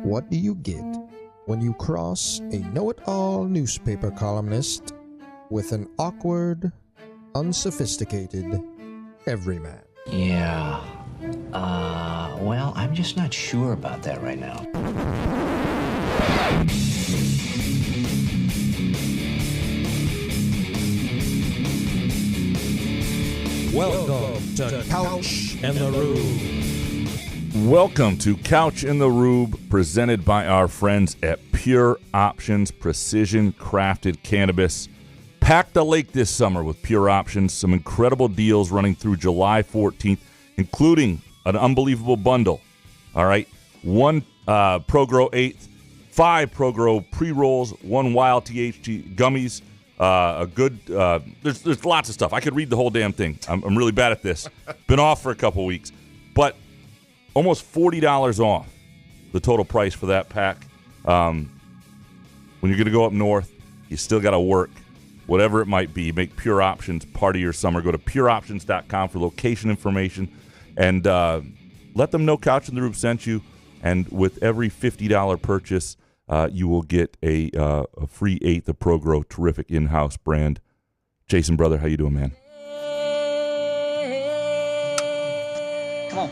What do you get when you cross a know-it-all newspaper columnist with an awkward, unsophisticated everyman? Yeah. Well, I'm just not sure about that right now. Welcome to Couch and the Rube. Welcome to Couch in the Rube, presented by our friends at Pure Options Precision Crafted Cannabis. Pack the lake this summer with Pure Options. Some incredible deals running through July 14th, including an unbelievable bundle. All right, 1 ProGrow 8th, 5 ProGrow pre-rolls, 1 Wild THC gummies, there's lots of stuff. I could read the whole damn thing. I'm really bad at this. Been off for a couple weeks. But almost $40 off the total price for that pack. When you're going to go up north, you still got to work. Whatever it might be, make Pure Options part of your summer. Go to pureoptions.com for location information and let them know Couch and the Rube sent you. And with every $50 purchase, you will get a free 1/8 of ProGrow, terrific in-house brand. Jason, brother, how you doing, man? Come on.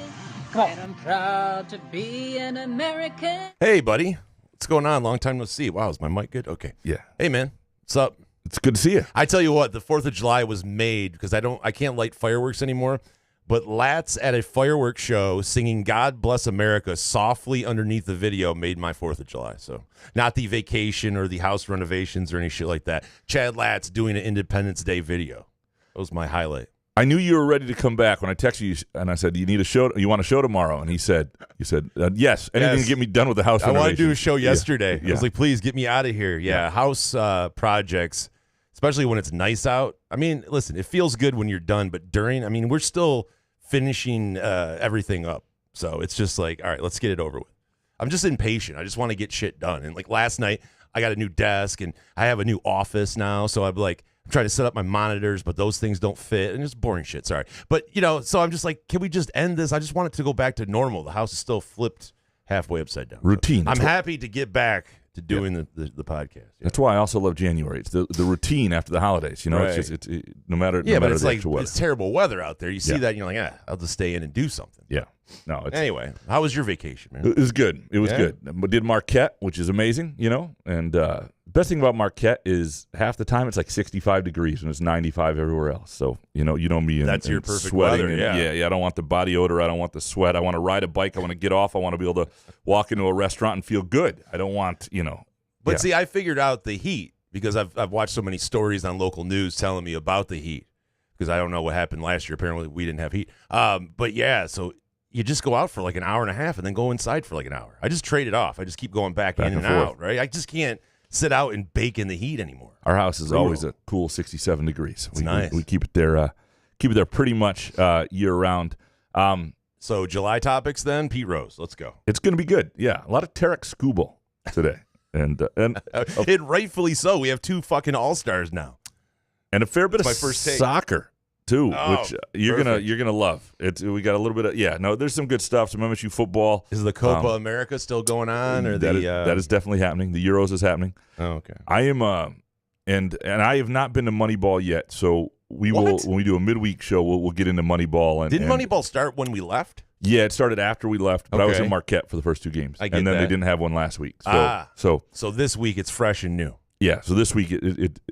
And I'm proud to be an American. Hey, buddy. What's going on? Long time no see. Wow, is my mic good? Okay. Yeah. Hey, man. What's up? It's good to see you. I tell you what, the 4th of July was made because I can't light fireworks anymore. But Lats at a fireworks show singing God Bless America softly underneath the video made my 4th of July. So not the vacation or the house renovations or any shit like that. Chad Lats doing an Independence Day video. That was my highlight. I knew you were ready to come back when I texted you, and I said, "You need a show. You want a show tomorrow?" And you said, yes. Anything to get me done with the house renovation. I wanted to do a show yesterday. Yeah. I was like, please get me out of here. Yeah. House projects, especially when it's nice out. I mean, listen, it feels good when you're done, but we're still finishing everything up. So it's just like, all right, let's get it over with. I'm just impatient. I just want to get shit done. And like last night, I got a new desk and I have a new office now. So I'm trying to set up my monitors, but those things don't fit. And it's boring shit, sorry. But, so I'm just like, can we just end this? I just want it to go back to normal. The house is still flipped halfway upside down. Routine. So I'm happy to get back to doing the podcast. Yeah. That's why I also love January. It's the routine after the holidays. Right. It's no matter but it's the like actual weather. It's terrible weather out there. You see that and you're like, I'll just stay in and do something. Yeah. No. Anyway, how was your vacation, man? It was good. It was good. We did Marquette, which is amazing, and best thing about Marquette is half the time it's like 65 degrees and it's 95 everywhere else. So, you know me. That's your perfect sweating. weather, Yeah. I don't want the body odor. I don't want the sweat. I want to ride a bike. I want to get off. I want to be able to walk into a restaurant and feel good. I don't want, But see, I figured out the heat because I've watched so many stories on local news telling me about the heat because I don't know what happened last year. Apparently, we didn't have heat. But yeah, so you just go out for like an hour and a half and then go inside for like an hour. I just trade it off. I just keep going back in and out, right? I just can't sit out and bake in the heat anymore. Our house is always a cool 67 degrees. It's nice. We keep it there. Keep it there pretty much year round. So July topics then, Pete Rose. Let's go. It's going to be good. Yeah, a lot of Tarik Skubal today, and it rightfully so. We have 2 fucking all-stars now, and a fair bit of my first take. Soccer too, which you're perfect. gonna love. We got a little bit of there's some good stuff. Some MSU football. Is the Copa America still going on, or that is definitely happening. The Euros is happening. Oh, okay. I am and I have not been to Moneyball yet, so we will when we do a midweek show. We'll get into Moneyball. Didn't Moneyball start when we left? Yeah, it started after we left, but I was in Marquette for the first 2 games, I get and then that. they didn't have one last week. So this week it's fresh and new. Yeah, so this week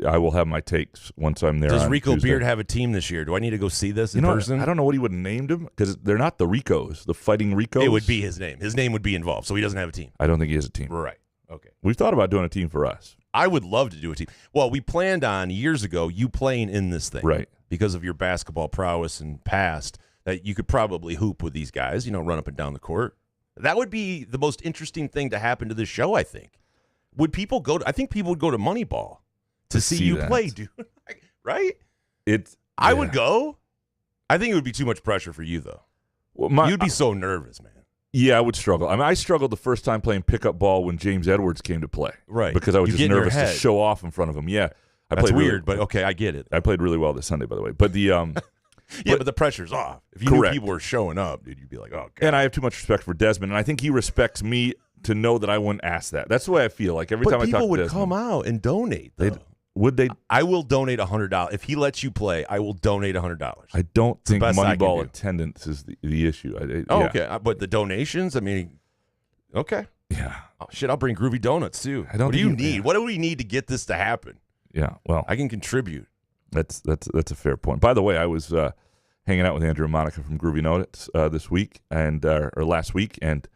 I will have my takes once I'm there. Does on Rico Tuesday. Beard have a team this year? Do I need to go see this in person? I don't know what he would have named him because they're not the Ricos, the Fighting Ricos. It would be his name. His name would be involved, so he doesn't have a team. I don't think he has a team. Right. Okay. We've thought about doing a team for us. I would love to do a team. Well, we planned on years ago you playing in this thing. Right. Because of your basketball prowess and past, that you could probably hoop with these guys, run up and down the court. That would be the most interesting thing to happen to this show, I think. I think people would go to Moneyball to see you play, dude. Right? I would go. I think it would be too much pressure for you, though. Well, you'd be so nervous, man. Yeah, I would struggle. I struggled the first time playing pickup ball when James Edwards came to play. Right. Because I was just nervous to show off in front of him. Yeah. That's weird, but okay, I get it. I played really well this Sunday, by the way. But the but the pressure's off. If you knew people were showing up, dude, you'd be like, oh, God. And I have too much respect for Desmond, and I think he respects me to know that I wouldn't ask that. That's the way I feel. Like every but time I talk to people would Desmond, come out and donate. would they? I will donate $100 if he lets you play. I will donate $100. I don't think best I can Moneyball do. attendance is the issue. Yeah. Okay, but the donations. I mean, okay. Yeah. Oh, shit, I'll bring Groovy Donuts too. I don't What do think you need? What do we need to get this to happen? Yeah. Well, I can contribute. that's a fair point. By the way, I was hanging out with Andrew and Monica from Groovy Donuts this week or last week, and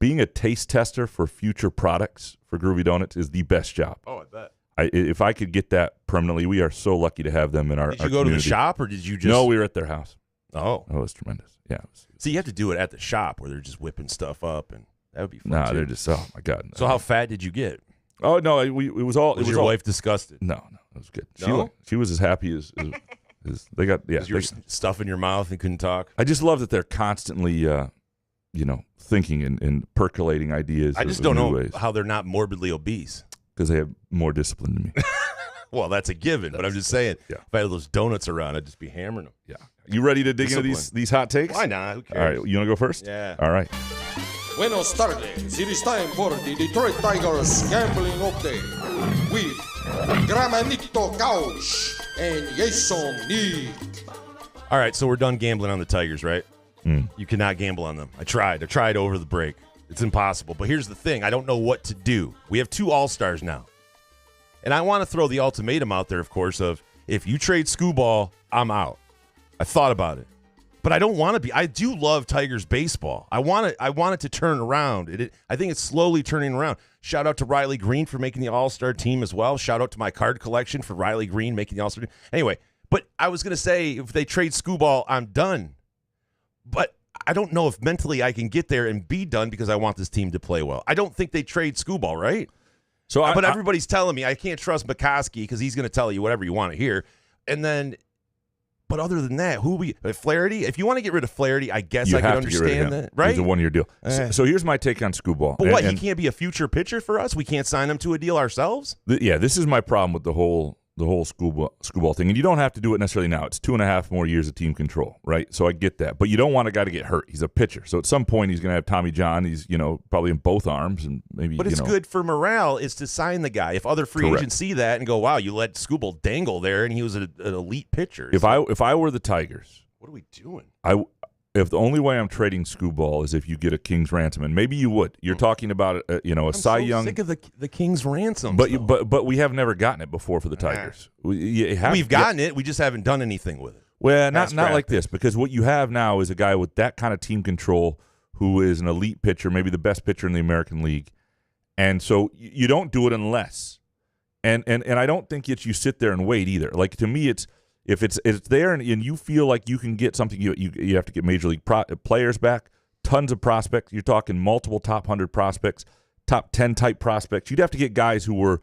being a taste tester for future products for Groovy Donuts is the best job. Oh, I bet. If I could get that permanently, we are so lucky to have them in our. Did you our go community. to the shop or did you just? No, we were at their house. Oh, it was tremendous. Yeah. so you have to do it at the shop where they're just whipping stuff up, and that would be fun. No, too. they're just. Oh my God. So how fat did you get? Oh no, it was all. Was it was your all, wife disgusted? No, it was good. No? She was as happy as they got. Yeah, Was your stuff in your mouth and couldn't talk? I just love that they're constantly, thinking and percolating ideas. I just of don't new know ways how they're not morbidly obese. because they have more discipline than me. Well, that's a given, but I'm just saying. Yeah. If I had those donuts around, I'd just be hammering them. Yeah. You ready to dig into Discipline. these hot takes? Why not? Who cares? All right. You want to go first? Yeah. All right. Buenos tardes. It is time for the Detroit Tigers gambling update with Gramanito Couch and Jason Nick. All right, so we're done gambling on the Tigers, right? Mm. You cannot gamble on them. I tried over the break. It's impossible. But here's the thing. I don't know what to do. We have 2 All-Stars now. And I want to throw the ultimatum out there, of course, of if you trade Skubal, I'm out. I thought about it. But I don't want to be. I do love Tigers baseball. I want it to turn around. I think it's slowly turning around. Shout out to Riley Green for making the All-Star team as well. Shout out to my card collection for Riley Green making the All-Star team. Anyway, but I was going to say if they trade Skubal, I'm done. But I don't know if mentally I can get there and be done because I want this team to play well. I don't think they trade Skubal, right? So, but everybody's telling me I can't trust McCoskey because he's going to tell you whatever you want to hear. And then, but other than that, Flaherty? If you want to get rid of Flaherty, I guess you I can have to get rid of understand him. that, right? It's a 1-year deal. So here's my take on Skubal. But what? He can't be a future pitcher for us? We can't sign him to a deal ourselves? This is my problem with the whole Skubal thing, and you don't have to do it necessarily now. It's 2.5 more years of team control, right? So I get that, but you don't want a guy to get hurt. He's a pitcher, so at some point he's going to have Tommy John. He's probably in both arms, and maybe. But it's good for morale is to sign the guy. If other free agents see that and go, "Wow, you let Skubal dangle there, and he was an elite pitcher." If I were the Tigers, what are we doing? If the only way I'm trading Skubal is if you get a King's ransom, and maybe you would. You're talking about a Cy Young. Sick of the King's ransom. But we have never gotten it before for the Tigers. We've gotten it. We just haven't done anything with it. Well, not like this, because what you have now is a guy with that kind of team control who is an elite pitcher, maybe the best pitcher in the American League, and so you don't do it unless. And I don't think you sit there and wait either. Like to me, it's. If it's there and you feel like you can get something, you have to get major league players back, tons of prospects. You're talking multiple top 100 prospects, top 10 type prospects. You'd have to get guys where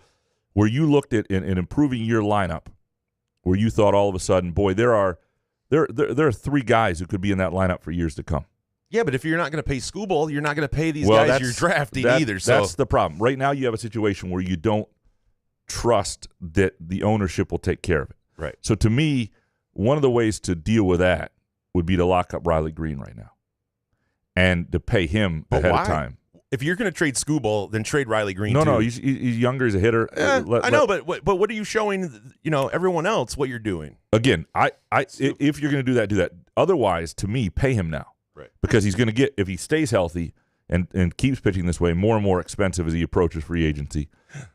you looked at in improving your lineup, where you thought all of a sudden, boy, there are 3 guys who could be in that lineup for years to come. Yeah, but if you're not going to pay Skubal, you're not going to pay these guys you're drafting either. So that's the problem. Right now, you have a situation where you don't trust that the ownership will take care of it. Right. So to me, one of the ways to deal with that would be to lock up Riley Green right now and to pay him ahead of time. If you're going to trade Skubal, then trade Riley Green. No, he's younger. He's a hitter. I know, but what are you showing? Everyone else what you're doing. Again, if you're going to do that. Otherwise, to me, pay him now, right? Because he's going to get, if he stays healthy and keeps pitching this way, more and more expensive as he approaches free agency.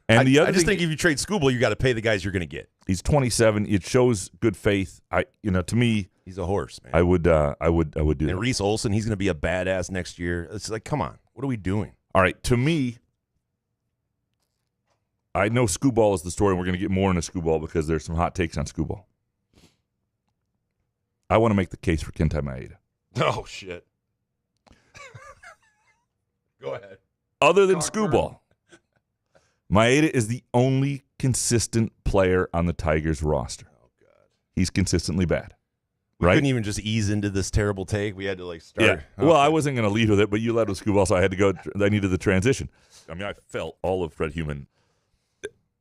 And I just think if you trade Skubal, you got to pay the guys you're going to get. He's 27. It shows good faith. To me, he's a horse, man. I would do that. And Reese Olson, he's going to be a badass next year. It's like, come on, what are we doing? All right, to me, I know Skubal is the story, and we're going to get more into Skubal because there's some hot takes on Skubal. I want to make the case for Kenta Maeda. Oh shit! Go ahead. Other than Skubal, Maeda is the only consistent player on the Tigers roster. Oh, God. He's consistently bad. We couldn't even just ease into this terrible take. We had to start. Yeah. Okay. Well, I wasn't going to lead with it, but you led with Skubal, so I had to go. I needed the transition. I mean, I felt all of Fred Human.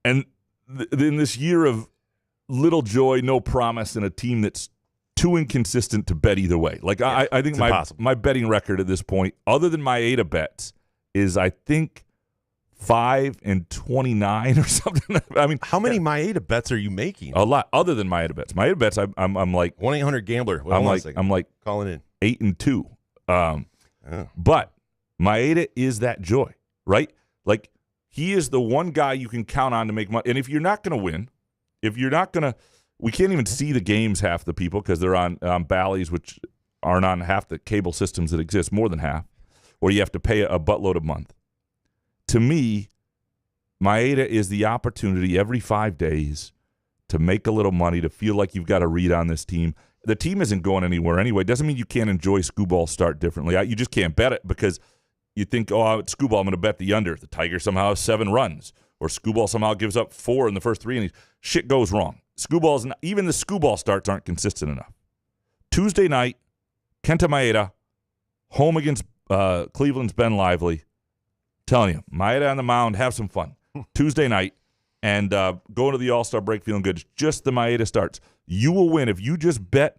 And in this year of little joy, no promise, and a team that's too inconsistent to bet either way. I think my betting record at this point, other than Maeda bets, is, I think, 5-29 or something. I mean, how many Maeda bets are you making? A lot, other than Maeda bets. Maeda bets, I'm like 1-800-GAMBLER. I'm like calling in 8-2. But Maeda is that joy, right? Like, he is the one guy you can count on to make money. And if you're not going to win, we can't even see the games, half the people, because they're on Bally's, which aren't on half the cable systems that exist, more than half, or you have to pay a buttload a month. To me, Maeda is the opportunity every 5 days to make a little money, to feel like you've got a read on this team. The team isn't going anywhere anyway. Doesn't mean you can't enjoy Skubal start differently. You just can't bet it because you think, oh, it's Skubal, I'm going to bet the under. The Tigers somehow have 7 runs, or Skubal somehow gives up 4 in the first 3 innings. Shit goes wrong. Even the Skubal starts aren't consistent enough. Tuesday night, Kenta Maeda, home against Cleveland's Ben Lively. Telling you, Maeda on the mound, have some fun. Tuesday night, and go into the All-Star break feeling good. It's just the Maeda starts. You will win if you just bet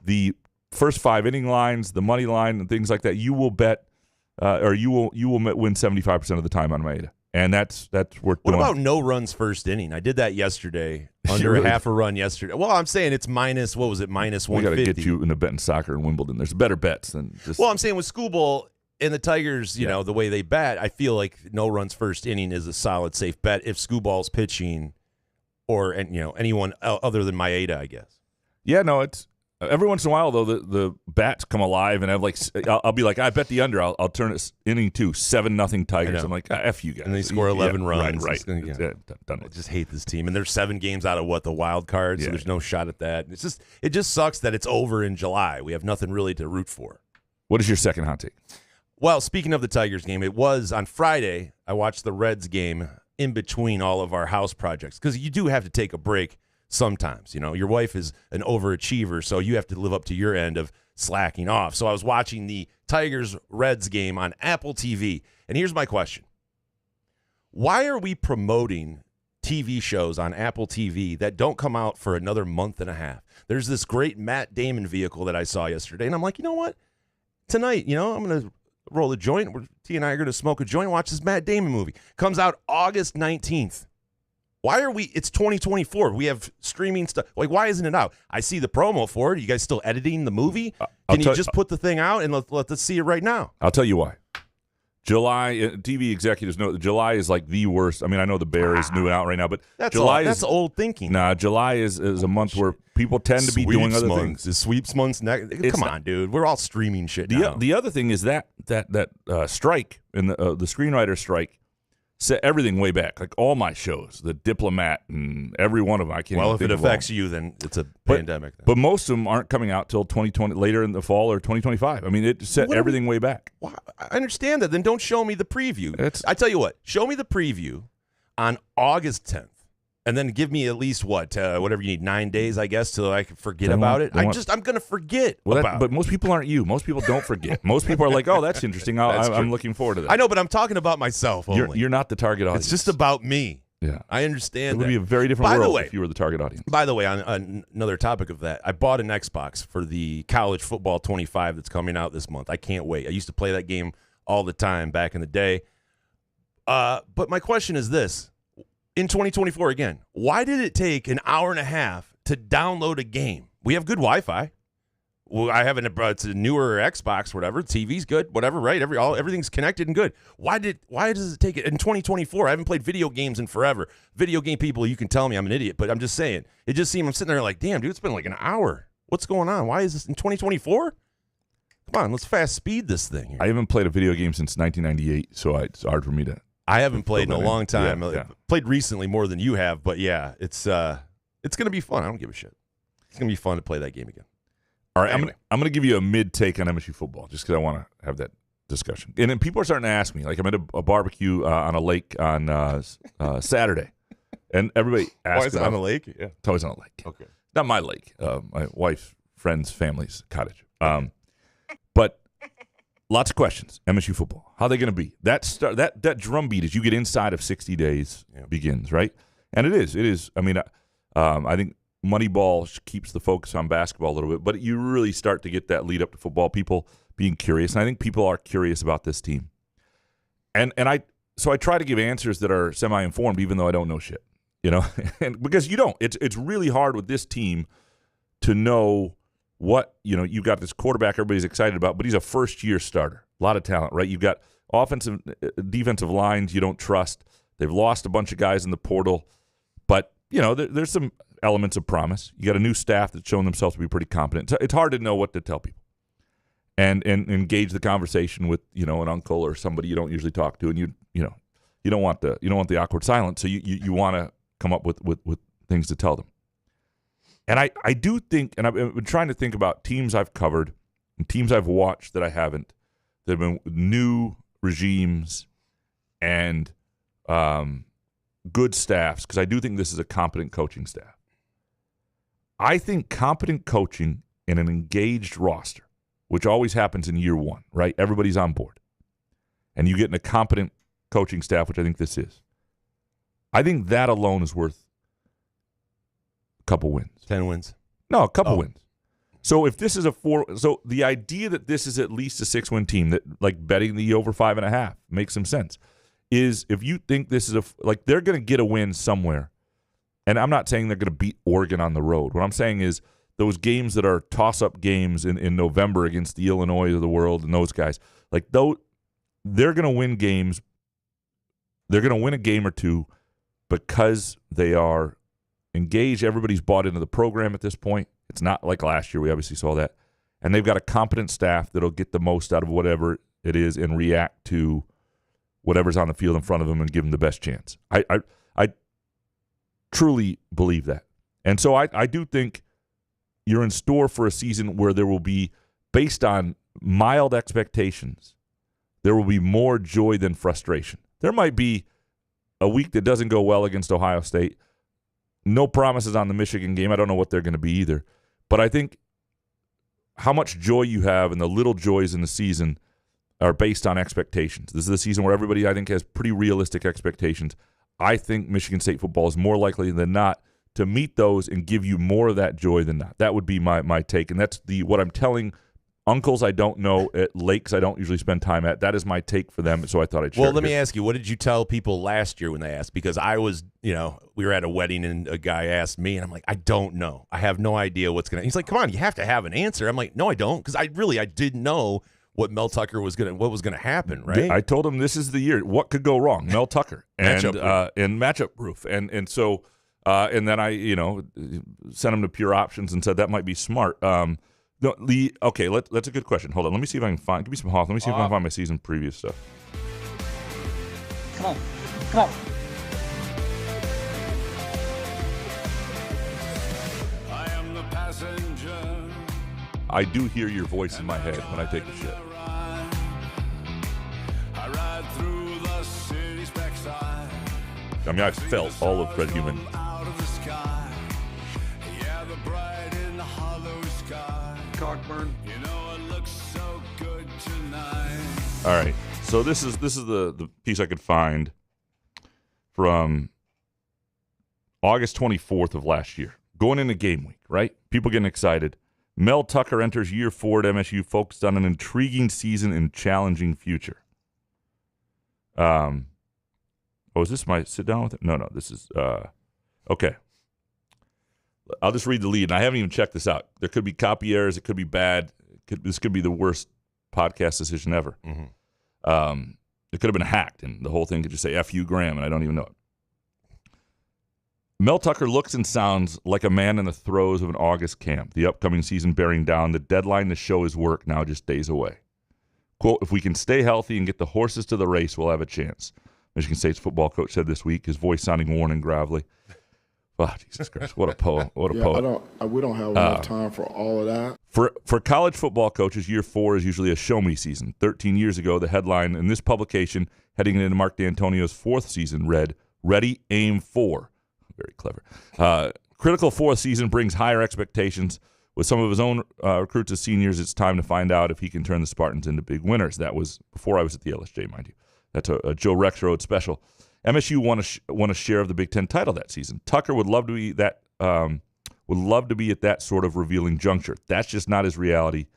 the first 5 inning lines, the money line, and things like that. You will bet, or you will win 75% of the time on Maeda, and that's worth doing. What about no runs first inning? I did that yesterday, under really? half a run yesterday. Well, I'm saying it's minus. What was it? Minus 150. We got to get you into betting soccer in Wimbledon. There's better bets than just. Well, I'm saying with Skubal and the Tigers, you know, the way they bat, I feel like no runs first inning is a solid, safe bet if Skubal's pitching, or anyone other than Maeda, I guess. Yeah, no, it's every once in a while though the bats come alive, and I'll be like, I bet the under. I'll turn it inning 2, 7-0 Tigers. I'm like, F you guys, and they score 11 runs. Right. Done. I just hate this team, and they're 7 games out of the wild card, so there's no shot at that. It just sucks that it's over in July. We have nothing really to root for. What is your second hot take? Well, speaking of the Tigers game, it was on Friday. I watched the Reds game in between all of our house projects, because you do have to take a break sometimes. You know, your wife is an overachiever, so you have to live up to your end of slacking off. So I was watching the Tigers-Reds game on Apple TV, and here's my question. Why are we promoting TV shows on Apple TV that don't come out for another month and a half? There's this great Matt Damon vehicle that I saw yesterday, and I'm like, you know what? Tonight, I'm going to roll a joint. T and I are going to smoke a joint, watch this Matt Damon movie. Comes out August 19th. Why are we? It's 2024. We have streaming stuff. Like, why isn't it out? I see the promo for it. Are you guys still editing the movie? Can you just put the thing out and let us see it right now? I'll tell you why. July, TV executives know that July is like the worst. I mean, I know the Bear is new out right now, but that's old thinking. Nah, July is a month where people tend to be doing other things. Is sweeps months next? Come on, dude. We're all streaming shit now. The other thing is that strike, and the screenwriter strike, set everything way back. Like all my shows, The Diplomat, and every one of them. I can't. Well, if it affects you, then it's a pandemic. But most of them aren't coming out till 2020, later in the fall, or 2025. I mean, it set everything way back. Well, I understand that. Then don't show me the preview. I tell you what, show me the preview on August 10th. And then give me at least whatever you need, 9 days, I guess, till I can forget about it. I'm going to forget about it. But most people aren't you. Most people don't forget. Most people are like, oh, that's interesting. I'm looking forward to that. I know, but I'm talking about myself only. You're not the target audience. It's just about me. Yeah. I understand It would be a very different world if you were the target audience. By the way, on another topic of that, I bought an Xbox for the College Football 25 that's coming out this month. I can't wait. I used to play that game all the time back in the day. But my question is this. In 2024 again, why did it take an hour and a half to download a game? We have good Wi-Fi. Well, I have it's a newer Xbox, whatever. TV's good, whatever, right? Everything's connected and good. Why does it take it in 2024? I haven't played video games in forever. Video game people, you can tell me I'm an idiot, but I'm just saying. It just seemed I'm sitting there like, damn, dude, it's been like an hour. What's going on? Why is this in 2024? Come on, let's fast speed this thing here. I haven't played a video game since 1998, so it's hard for me to. I haven't played in a long time. Yeah. Played recently more than you have, but yeah, it's going to be fun. I don't give a shit. It's going to be fun to play that game again. All right, anyway. I'm going to give you a mid take on MSU football just because I want to have that discussion. And then people are starting to ask me, like I'm at a barbecue on a lake on Saturday, and everybody asks. Why is it on a lake? Yeah, it's always on a lake. Okay, not my lake. My wife's friend's family's cottage. But lots of questions. MSU football. How are they going to be? That drumbeat as you get inside of 60 days begins, right? And it is. I mean, I think Moneyball keeps the focus on basketball a little bit, but you really start to get that lead up to football, people being curious. And I think people are curious about this team. And so I try to give answers that are semi-informed, even though I don't know shit. And because you don't. It's really hard with this team to know what, you've got this quarterback everybody's excited about, but he's a first-year starter. A lot of talent, right? You've got offensive, defensive lines you don't trust. They've lost a bunch of guys in the portal. But, there's some elements of promise. You got a new staff that's shown themselves to be pretty competent. It's hard to know what to tell people. And engage the conversation with, an uncle or somebody you don't usually talk to, and you don't want the awkward silence. So you want to come up with things to tell them. And I do think, and I've been trying to think about teams I've covered and teams I've watched that I haven't, that have been new regimes and good staffs, because I do think this is a competent coaching staff. I think competent coaching in an engaged roster, which always happens in year one, right? Everybody's on board. And you get in a competent coaching staff, which I think this is. I think that alone is worth a couple wins. 10 wins. No, a couple wins. So if this is so the idea that this is at least a 6-win team, that like betting the over 5.5 makes some sense, is if you think this is they're going to get a win somewhere. And I'm not saying they're going to beat Oregon on the road. What I'm saying is those games that are toss-up games in November against the Illinois of the world and those guys, they're going to win games. They're going to win a game or two because they are engaged. Everybody's bought into the program at this point. It's not like last year. We obviously saw that. And they've got a competent staff that'll get the most out of whatever it is and react to whatever's on the field in front of them and give them the best chance. I truly believe that. And so I do think you're in store for a season where there will be, based on mild expectations, there will be more joy than frustration. There might be a week that doesn't go well against Ohio State. No promises on the Michigan game. I don't know what they're going to be either. But I think how much joy you have and the little joys in the season are based on expectations. This is a season where everybody, I think, has pretty realistic expectations. I think Michigan State football is more likely than not to meet those and give you more of that joy than not. That would be my take. And that's what I'm telling uncles I don't know at lakes I don't usually spend time at. That is my take for them, so I thought I'd share. Well, let me ask you, what did you tell people last year when they asked? Because I was, we were at a wedding and a guy asked me, and I'm like, I don't know. I have no idea what's going to. He's like, come on, you have to have an answer. I'm like, no, I don't, because I didn't know what Mel Tucker what was going to happen, right? I told him this is the year. What could go wrong? Mel Tucker and matchup proof, and so and then I sent him to Pure Options and said that might be smart. No, that's a good question. Hold on, let me see if I can find. Give me some Hoff. Let me see if I can find my season preview stuff. Come on. I am the passenger. I do hear your voice in my head when I take a shit. I ride through the city's backside. I mean, I've felt all of Fred Human. Out of the sky. Yeah, the bright and hollow sky. Cockburn. It looks so good tonight. All right, so this is the piece I could find from August 24th of last year, going into game week, right? People getting excited. Mel Tucker enters year 4 at MSU, focused on an intriguing season and challenging future. Is this my sit down with it? No, this is okay. I'll just read the lead, and I haven't even checked this out. There could be copy errors. It could be bad. This could be the worst podcast decision ever. Mm-hmm. It could have been hacked, and the whole thing could just say F you, Graham, and I don't even know it. Mel Tucker looks and sounds like a man in the throes of an August camp, the upcoming season bearing down, the deadline to show his work now just days away. Quote, if we can stay healthy and get the horses to the race, we'll have a chance. Michigan State's football coach said this week, his voice sounding worn and gravelly. Oh, Jesus Christ, what a poet. What a poet. We don't have enough time for all of that. For college football coaches, year 4 is usually a show-me season. 13 years ago, the headline in this publication, heading into Mark D'Antonio's 4th season, read, Ready, Aim, 4. Very clever. Critical 4th season brings higher expectations. With some of his own recruits as seniors, it's time to find out if he can turn the Spartans into big winners. That was before I was at the LSJ, mind you. That's a Joe Rexroad special. MSU won a share of the Big Ten title that season. Tucker would love to be that. Would love to be at that sort of revealing juncture. That's just not his reality.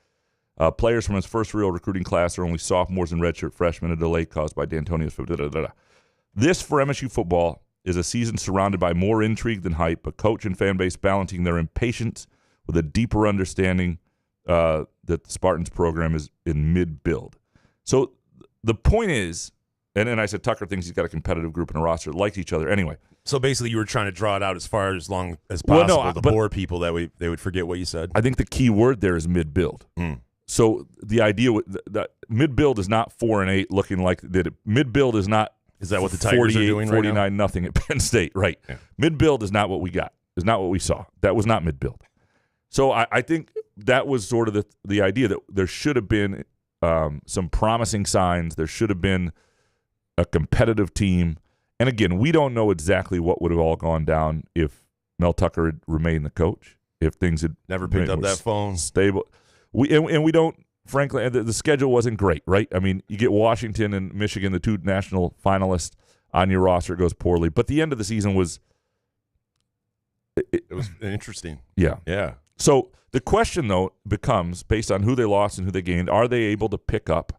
Players from his first real recruiting class are only sophomores and redshirt freshmen, a delay caused by D'Antonio's. This, for MSU football, is a season surrounded by more intrigue than hype, a coach and fan base balancing their impatience with a deeper understanding that the Spartans program is in mid-build. So the point is, and I said Tucker thinks he's got a competitive group and a roster that likes each other. Anyway. So basically you were trying to draw it out as far as long as possible to bore people that they would forget what you said. I think the key word there is mid-build. So the idea that mid-build is not 4-8 looking like that. Mid-build is not. Is that what the Tigers are doing right 49 nothing at Penn State, right? Yeah. Mid-build is not what we got. Is not what we saw. That was not mid-build. So I think that was sort of the idea that there should have been some promising signs. There should have been a competitive team. And again, we don't know exactly what would have all gone down if Mel Tucker had remained the coach, if things had never picked up that phone. Stable. We don't. Frankly, the schedule wasn't great, right? I mean, you get Washington and Michigan, the two national finalists, on your roster. It goes poorly. But the end of the season was... It was interesting. Yeah. Yeah. So the question, though, becomes, based on who they lost and who they gained, are they able to pick up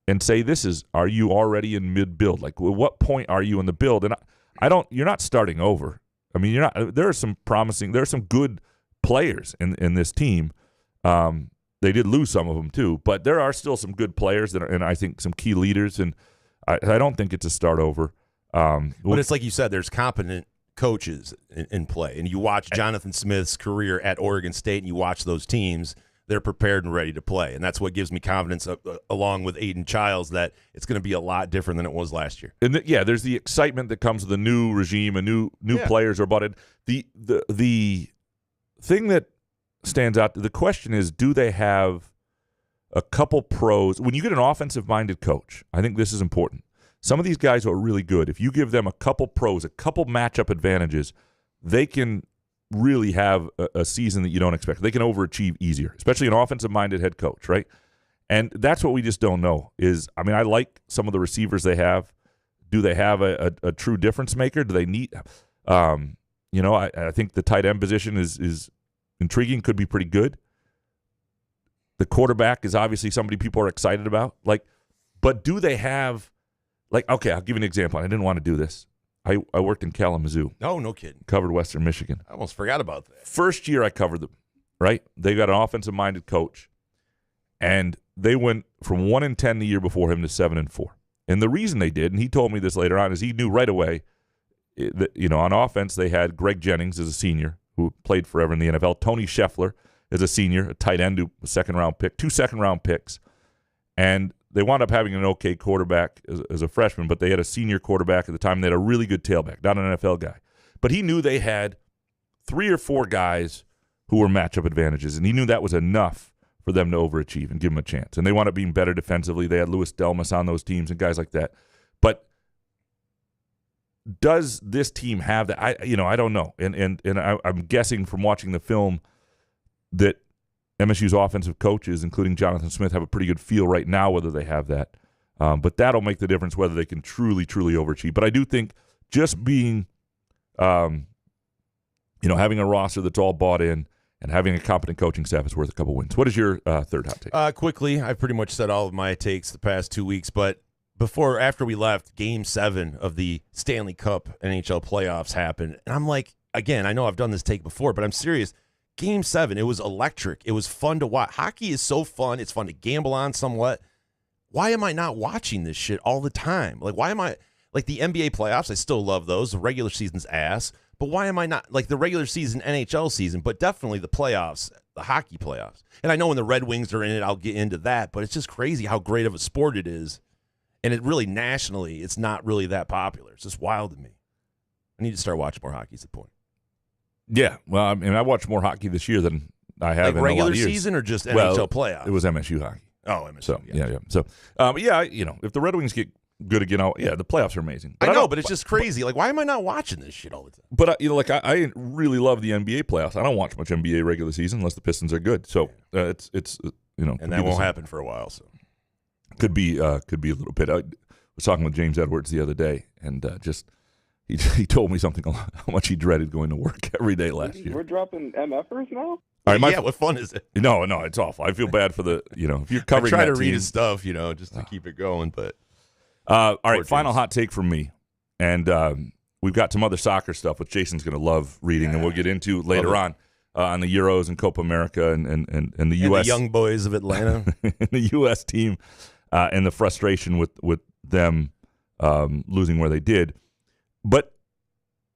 and say, are you already in mid-build? Like, at what point are you in the build? And you're not starting over. I mean, there are some good players in this team. They did lose some of them too, but there are still some good players and I think some key leaders. And I don't think it's a start over. But it's like you said, there's competent coaches in play, and you watch Jonathan Smith's career at Oregon State, and you watch those teams. They're prepared and ready to play, and that's what gives me confidence, along with Aiden Childs, that it's going to be a lot different than it was last year. And there's the excitement that comes with a new regime, and new players are bought in. The thing that stands out. The question is, do they have a couple pros? When you get an offensive-minded coach, I think this is important. Some of these guys are really good. If you give them a couple pros, a couple matchup advantages, they can really have a season that you don't expect. They can overachieve easier, especially an offensive-minded head coach, right? And that's what we just don't know. I like some of the receivers they have. Do they have a true difference maker? Do they need I think the tight end position is intriguing, could be pretty good. The quarterback is obviously somebody people are excited about. But do they have, okay, I'll give you an example. I didn't want to do this. I worked in Kalamazoo. Oh, no kidding. Covered Western Michigan. I almost forgot about that. First year I covered them, right? They got an offensive-minded coach, and they went from 1-10 the year before him to 7-4. And the reason they did, and he told me this later on, is he knew right away that, on offense they had Greg Jennings as a senior, who played forever in the NFL. Tony Scheffler is a senior, a tight end, a second-round pick, 2 second-round picks. And they wound up having an okay quarterback as a freshman, but they had a senior quarterback at the time. They had a really good tailback, not an NFL guy. But he knew they had 3 or 4 guys who were matchup advantages, and he knew that was enough for them to overachieve and give them a chance. And they wound up being better defensively. They had Louis Delmas on those teams and guys like that. But does this team have that? I don't know. And I'm guessing from watching the film that MSU's offensive coaches, including Jonathan Smith, have a pretty good feel right now whether they have that. But that'll make the difference whether they can truly, truly overachieve. But I do think just being, having a roster that's all bought in and having a competent coaching staff is worth a couple wins. What is your third hot take? Quickly, I've pretty much said all of my takes the past 2 weeks, but after we left, Game 7 of the Stanley Cup NHL playoffs happened. And I'm like, again, I know I've done this take before, but I'm serious. Game 7, it was electric. It was fun to watch. Hockey is so fun. It's fun to gamble on somewhat. Why am I not watching this shit all the time? Why am I – the NBA playoffs, I still love those. The regular season's ass. But why am I not – the regular season, NHL season, but definitely the playoffs, the hockey playoffs. And I know when the Red Wings are in it, I'll get into that. But it's just crazy how great of a sport it is. And it really, nationally, it's not really that popular. It's just wild to me. I need to start watching more hockey is the point. Yeah. Well, I watched more hockey this year than I have in regular a lot of years. Season or just NHL playoffs? It was MSU hockey. Oh, MSU. So, yeah. So, if the Red Wings get good again, the playoffs are amazing. But I know, but it's just crazy. Why am I not watching this shit all the time? But, I really love the NBA playoffs. I don't watch much NBA regular season unless the Pistons are good. So, it's And that won't happen for a while, so. Could be a little bit. I was talking with James Edwards the other day, and he told me something how much he dreaded going to work every day last year. We're dropping MFers now? All right, yeah, what fun is it? No, it's awful. I feel bad for the, if you're covering I try that to read team. his stuff, just to keep it going. But all right, James. final hot take from me. And we've got some other soccer stuff, which Jason's going to love reading, and we'll get into later on the Euros and Copa America and the U.S. the young boys of Atlanta. the U.S. team and the frustration with them losing where they did. But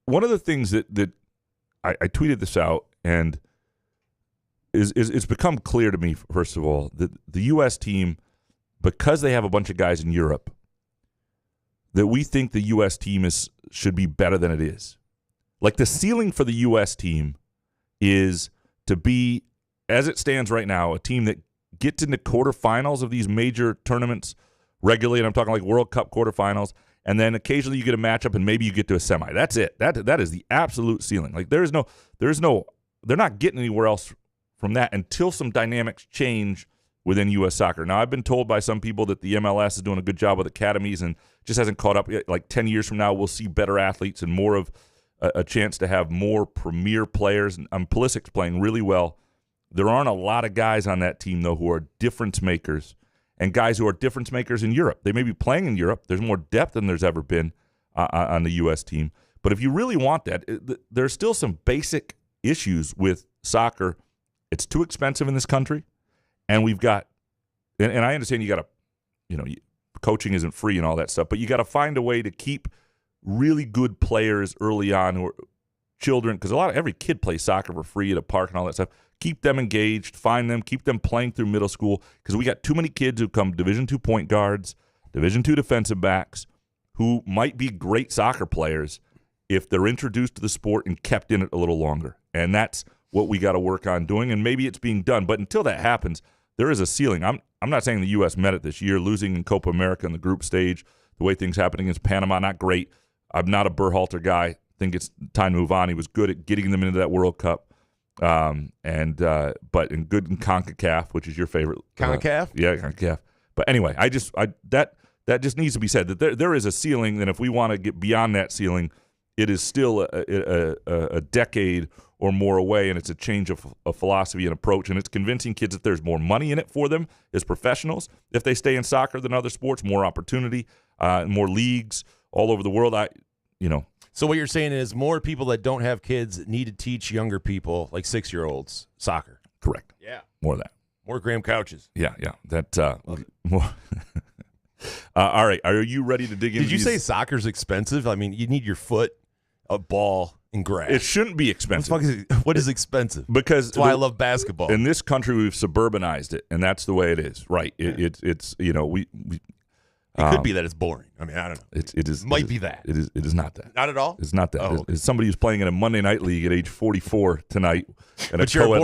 one of the things that I tweeted this out, and it's become clear to me, first of all, that the U.S. team, because they have a bunch of guys in Europe, that we think the U.S. team should be better than it is. Like, the ceiling for the U.S. team is to be, as it stands right now, a team that gets into quarterfinals of these major tournaments regularly, and I'm talking like World Cup quarterfinals, and then occasionally you get a matchup and maybe you get to a semi. That's it. That is the absolute ceiling. Like, they're not getting anywhere else from that until some dynamics change within U.S. soccer. Now, I've been told by some people that the MLS is doing a good job with academies and just hasn't caught up yet. Like 10 years from now, we'll see better athletes and more of a chance to have more premier players. And Pulisic's playing really well. There aren't a lot of guys on that team, though, who are difference makers, and guys who are difference makers in Europe. They may be playing in Europe. There's more depth than there's ever been on the U.S. team. But if you really want that, there's still some basic issues with soccer. It's too expensive in this country. And we've got, and I understand you got to, coaching isn't free and all that stuff, but you got to find a way to keep really good players early on, who are children, because every kid plays soccer for free at a park and all that stuff. Keep them engaged, find them, keep them playing through middle school, because we got too many kids who come Division II point guards, Division II defensive backs, who might be great soccer players if they're introduced to the sport and kept in it a little longer. And that's what we got to work on doing, and maybe it's being done. But until that happens, there is a ceiling. I'm not saying the U.S. met it this year, losing in Copa America in the group stage, the way things happened against Panama, not great. I'm not a Berhalter guy. I think it's time to move on. He was good at getting them into that World Cup, but good in CONCACAF, which is your favorite. CONCACAF? Yeah, CONCACAF. But anyway, that just needs to be said, that there is a ceiling, and if we want to get beyond that ceiling, it is still a decade or more away, and it's a change of philosophy and approach, and it's convincing kids that there's more money in it for them as professionals if they stay in soccer than other sports, more opportunity, more leagues all over the world. So what you're saying is more people that don't have kids need to teach younger people, like 6-year-olds, soccer. Correct. Yeah. More of that. More Graham couches. Yeah. That more. All right. Are you ready to dig into Did you say soccer's expensive? I mean, you need your foot, a ball, and grass. It shouldn't be expensive. What is expensive? Because that's why I love basketball. In this country, we've suburbanized it, and that's the way it is. Right. It's we it could be that it's boring. I mean, I don't know. It is. Might be that. It is not that. Not at all? It's not that. Oh, okay. It's somebody who's playing in a Monday night league at age 44 tonight. But you're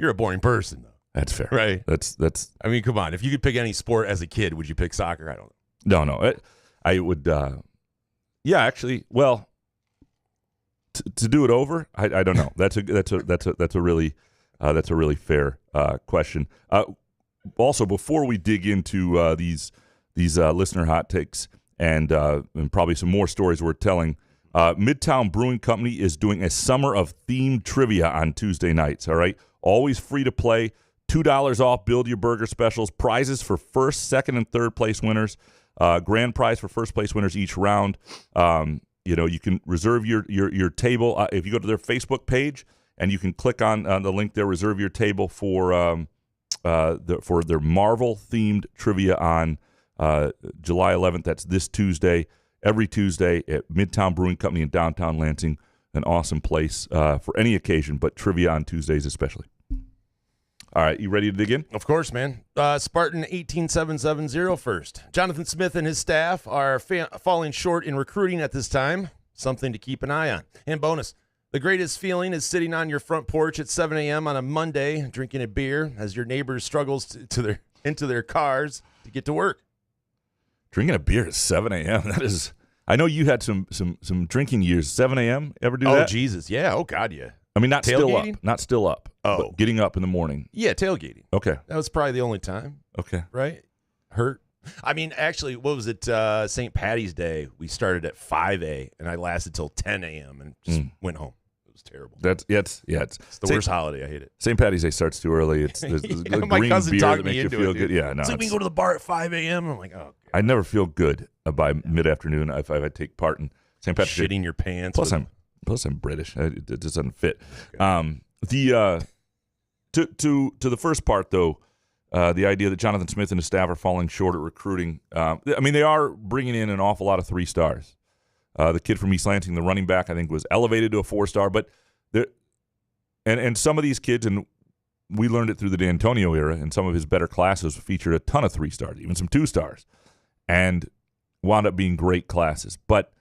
a boring person, though. That's fair. Right. That's. I mean, come on. If you could pick any sport as a kid, would you pick soccer? I don't know. No. I would. Yeah, actually. Well, to do it over, I don't know. That's a really fair question. Also, before we dig into these listener hot takes and probably some more stories we're telling, Midtown Brewing Company is doing a summer of themed trivia on Tuesday nights. All right, always free to play. $2 off Build Your Burger specials. Prizes for first, second, and third place winners. Grand prize for first place winners each round. You can reserve your table if you go to their Facebook page, and you can click on the link there. Reserve your table for their Marvel themed trivia on July 11th. That's this Tuesday. Every Tuesday at Midtown Brewing Company in downtown Lansing. An awesome place for any occasion, but trivia on Tuesdays especially. All right, you ready to dig in? Of course, man. Spartan 18770 first. Jonathan Smith and his staff are falling short in recruiting at this time. Something to keep an eye on. And bonus, the greatest feeling is sitting on your front porch at 7 a.m. on a Monday, drinking a beer as your neighbors struggles into their cars to get to work. Drinking a beer at 7 a.m. That is. I know you had some drinking years. 7 a.m. Ever do that? Oh Jesus, yeah. Oh God, yeah. I mean, not still up. Oh, but getting up in the morning. Yeah, tailgating. Okay, that was probably the only time. Okay, right? Hurt. I mean, actually, what was it? St. Patty's Day. We started at 5 a. and I lasted till 10 a.m. and just went home. was terrible. It's the worst holiday. I hate it. St. Patty's Day starts too early. It's the my green cousin beer talked that me makes you into feel it, good. dude. Yeah, no. It's like we can go to the bar at 5 a.m. I'm like, oh. God. I never feel good by mid-afternoon if I take part in St. Patrick's Day. Shitting your pants. Plus, I'm British. It just doesn't fit. Okay. To the first part though, the idea that Jonathan Smith and his staff are falling short at recruiting. I mean, they are bringing in an awful lot of 3 stars. The kid from East Lansing, the running back, I think was elevated to a 4-star. But and some of these kids, and we learned it through the D'Antonio era, and some of his better classes featured a ton of 3 stars, even some 2 stars, and wound up being great classes. But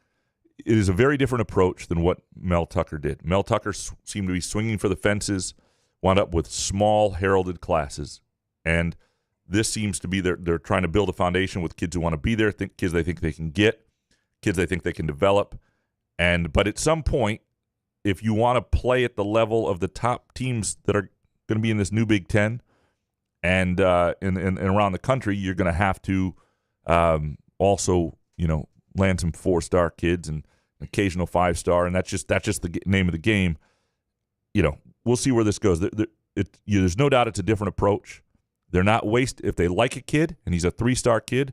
it is a very different approach than what Mel Tucker did. Mel Tucker seemed to be swinging for the fences, wound up with small heralded classes, and this seems to be they're trying to build a foundation with kids who want to be there, kids they think they can get, kids they think they can develop, but at some point, if you want to play at the level of the top teams that are going to be in this new Big Ten and around the country, you're going to have to also land some 4-star kids and occasional 5-star, and that's just the name of the game. We'll see where this goes. There's no doubt it's a different approach. They're not if they like a kid and he's a 3-star kid,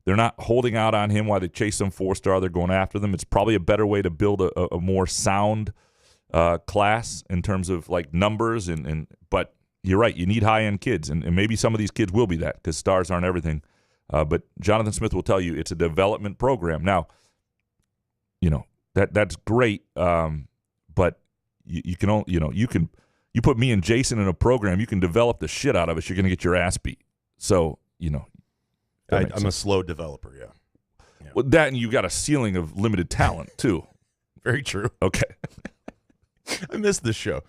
they're not holding out on him while they chase some 4-star. They're going after them. It's probably a better way to build a more sound class in terms of like numbers. But you're right. You need high-end kids, and maybe some of these kids will be that because stars aren't everything. But Jonathan Smith will tell you it's a development program. Now, that's great, but you can only, you put me and Jason in a program, you can develop the shit out of us. You're going to get your ass beat. So, I'm a slow developer, yeah. Well, that and you got a ceiling of limited talent, too. Very true. Okay. I missed this show.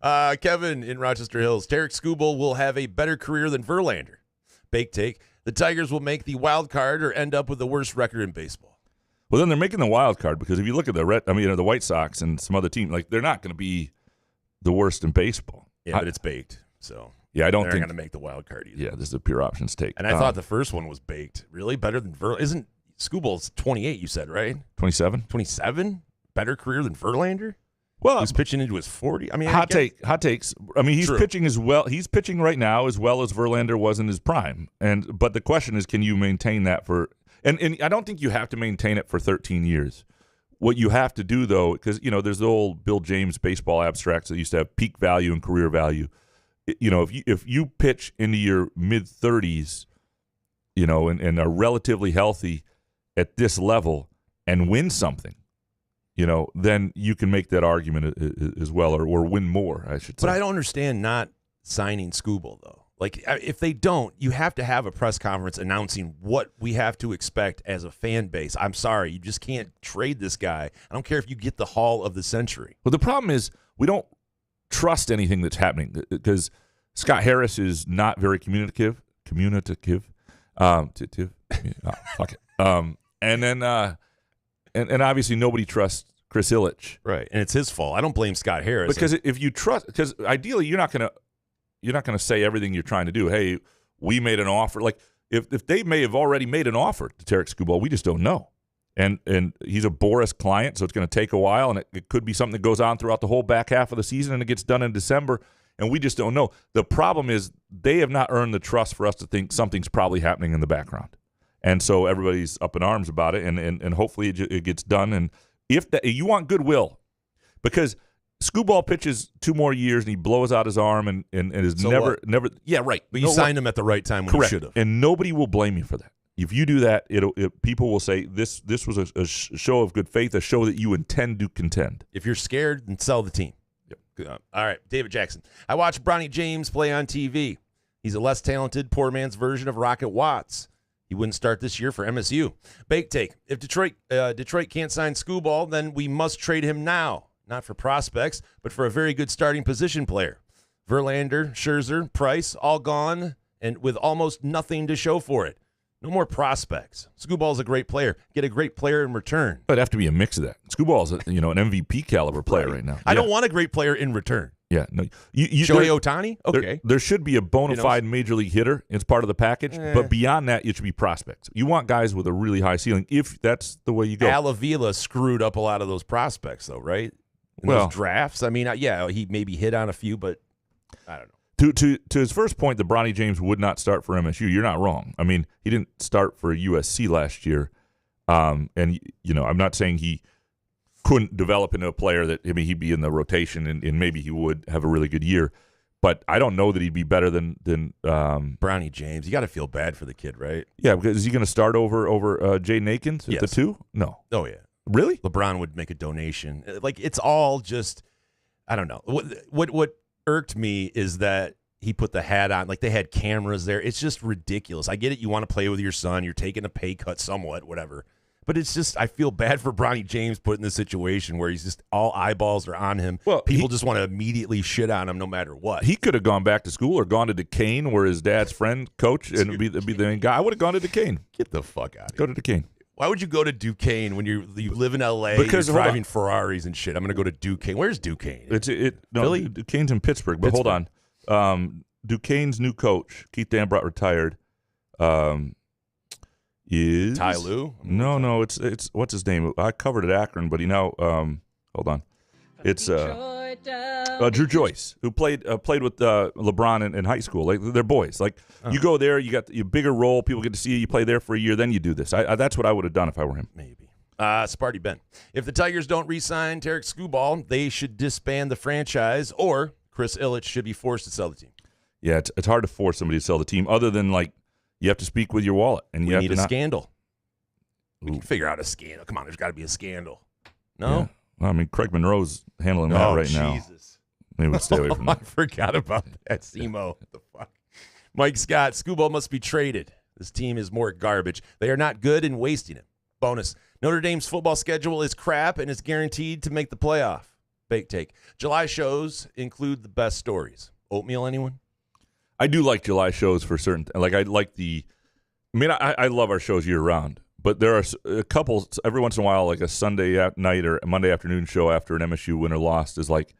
Kevin in Rochester Hills. Tarik Skubal will have a better career than Verlander. Bake take. The Tigers will make the wild card or end up with the worst record in baseball. Well, then they're making the wild card because if you look at the White Sox and some other team, like they're not going to be the worst in baseball. Yeah, but it's baked. So yeah, I don't think they're going to make the wild card either. Yeah, this is a pure options take. And I thought the first one was baked. Really better than Verlander? Isn't Skubal's 28? You said right? 27. 27. Better career than Verlander? Well, he's pitching into his 40. I mean, hot takes. I mean, he's True. pitching as well. He's pitching right now as well as Verlander was in his prime. But the question is, can you maintain that for? And I don't think you have to maintain it for 13 years. What you have to do though, because there's the old Bill James baseball abstracts that used to have peak value and career value. If you pitch into your mid 30s, and are relatively healthy at this level and win something. Then you can make that argument as well, or win more, I should say. But I don't understand not signing Skubal, though. Like, if they don't, you have to have a press conference announcing what we have to expect as a fan base. I'm sorry, you just can't trade this guy. I don't care if you get the Hall of the Century. Well, the problem is we don't trust anything that's happening because Scott Harris is not very communicative. Fuck it. And then and obviously nobody trusts Chris Ilitch. Right, and it's his fault. I don't blame Scott Harris. Because if you trust, because ideally you're not gonna say everything you're trying to do. Hey, we made an offer. Like if they may have already made an offer to Tarik Skubal, we just don't know. And he's a Boris client, so it's going to take a while, and it could be something that goes on throughout the whole back half of the season, and it gets done in December, and we just don't know. The problem is they have not earned the trust for us to think something's probably happening in the background. And so everybody's up in arms about it, and hopefully it gets done. And if you want goodwill, because Skubal pitches 2 more years and he blows out his arm and is So never what? yeah, right. But you signed him at the right time when you Correct. should have. And nobody will blame you for that. If you do that, people will say this was a show of good faith, a show that you intend to contend. If you're scared, then sell the team. Yep. All right, David Jackson. I watched Bronny James play on TV. He's a less talented, poor man's version of Rocket Watts. He wouldn't start this year for MSU. Bake take. If Detroit can't sign Skubal, then we must trade him now. Not for prospects, but for a very good starting position player. Verlander, Scherzer, Price, all gone, and with almost nothing to show for it. No more prospects. Skubal's a great player. Get a great player in return. It'd have to be a mix of that. Skubal's an MVP caliber player right now. I don't want a great player in return. Yeah, no. Shohei Ohtani? Okay. There should be a bona fide major league hitter. It's part of the package. But beyond that, it should be prospects. You want guys with a really high ceiling if that's the way you go. Al Avila screwed up a lot of those prospects, though, right? in those drafts. I mean, he maybe hit on a few, but I don't know. To his first point, that Bronny James would not start for MSU, you're not wrong. I mean, he didn't start for USC last year. And, I'm not saying he couldn't develop into a player that, he'd be in the rotation and maybe he would have a really good year. But I don't know that he'd be better than Bronny James. You got to feel bad for the kid, right? Yeah, because is he going to start over Jaden Akins at the 2? No. Oh, yeah. Really? LeBron would make a donation. Like, it's all just, I don't know. What irked me is that he put the hat on. Like, they had cameras there. It's just ridiculous. I get it. You want to play with your son. You're taking a pay cut somewhat, whatever. But it's just, I feel bad for Bronny James put in this situation where he's just, all eyeballs are on him. Well, people just want to immediately shit on him no matter what. He could have gone back to school or gone to Duquesne, where his dad's friend coach, and be the main guy. I would have gone to Duquesne. Get the fuck out of here. Go to Duquesne. Why would you go to Duquesne when you live in L.A., because you're driving Ferraris and shit? I'm going to go to Duquesne. Where's Duquesne? Philly? Duquesne's in Pittsburgh. But hold on. Duquesne's new coach, Keith Dambrot, retired. Is Ty Lue? No, it's what's his name? I covered at Akron, but he now hold on. It's Drew Joyce, who played with LeBron in high school. Like, they're boys. Like, you go there, you got your bigger role. People get to see you. You play there for a year, then you do this. That's what I would have done if I were him. Maybe. Sparty Ben. If the Tigers don't re-sign Tarik Skubal, they should disband the franchise, or Chris Ilitch should be forced to sell the team. Yeah, it's hard to force somebody to sell the team, other than, like, you have to speak with your wallet, and you need a scandal. We can figure out a scandal. Come on, there's got to be a scandal. No? Yeah. Well, I mean, Craig Monroe's handling that right now. Jesus. Maybe we'll stay away from that. I forgot about that, Simo. What the fuck? Mike Scott, Skubal must be traded. This team is more garbage. They are not good and wasting it. Bonus, Notre Dame's football schedule is crap and is guaranteed to make the playoff. Bake take. July shows include the best stories. Oatmeal, anyone? I do like July shows for certain. Like, I like I love our shows year round, but there are a couple every once in a while, like a Sunday night or a Monday afternoon show after an MSU win or lost is like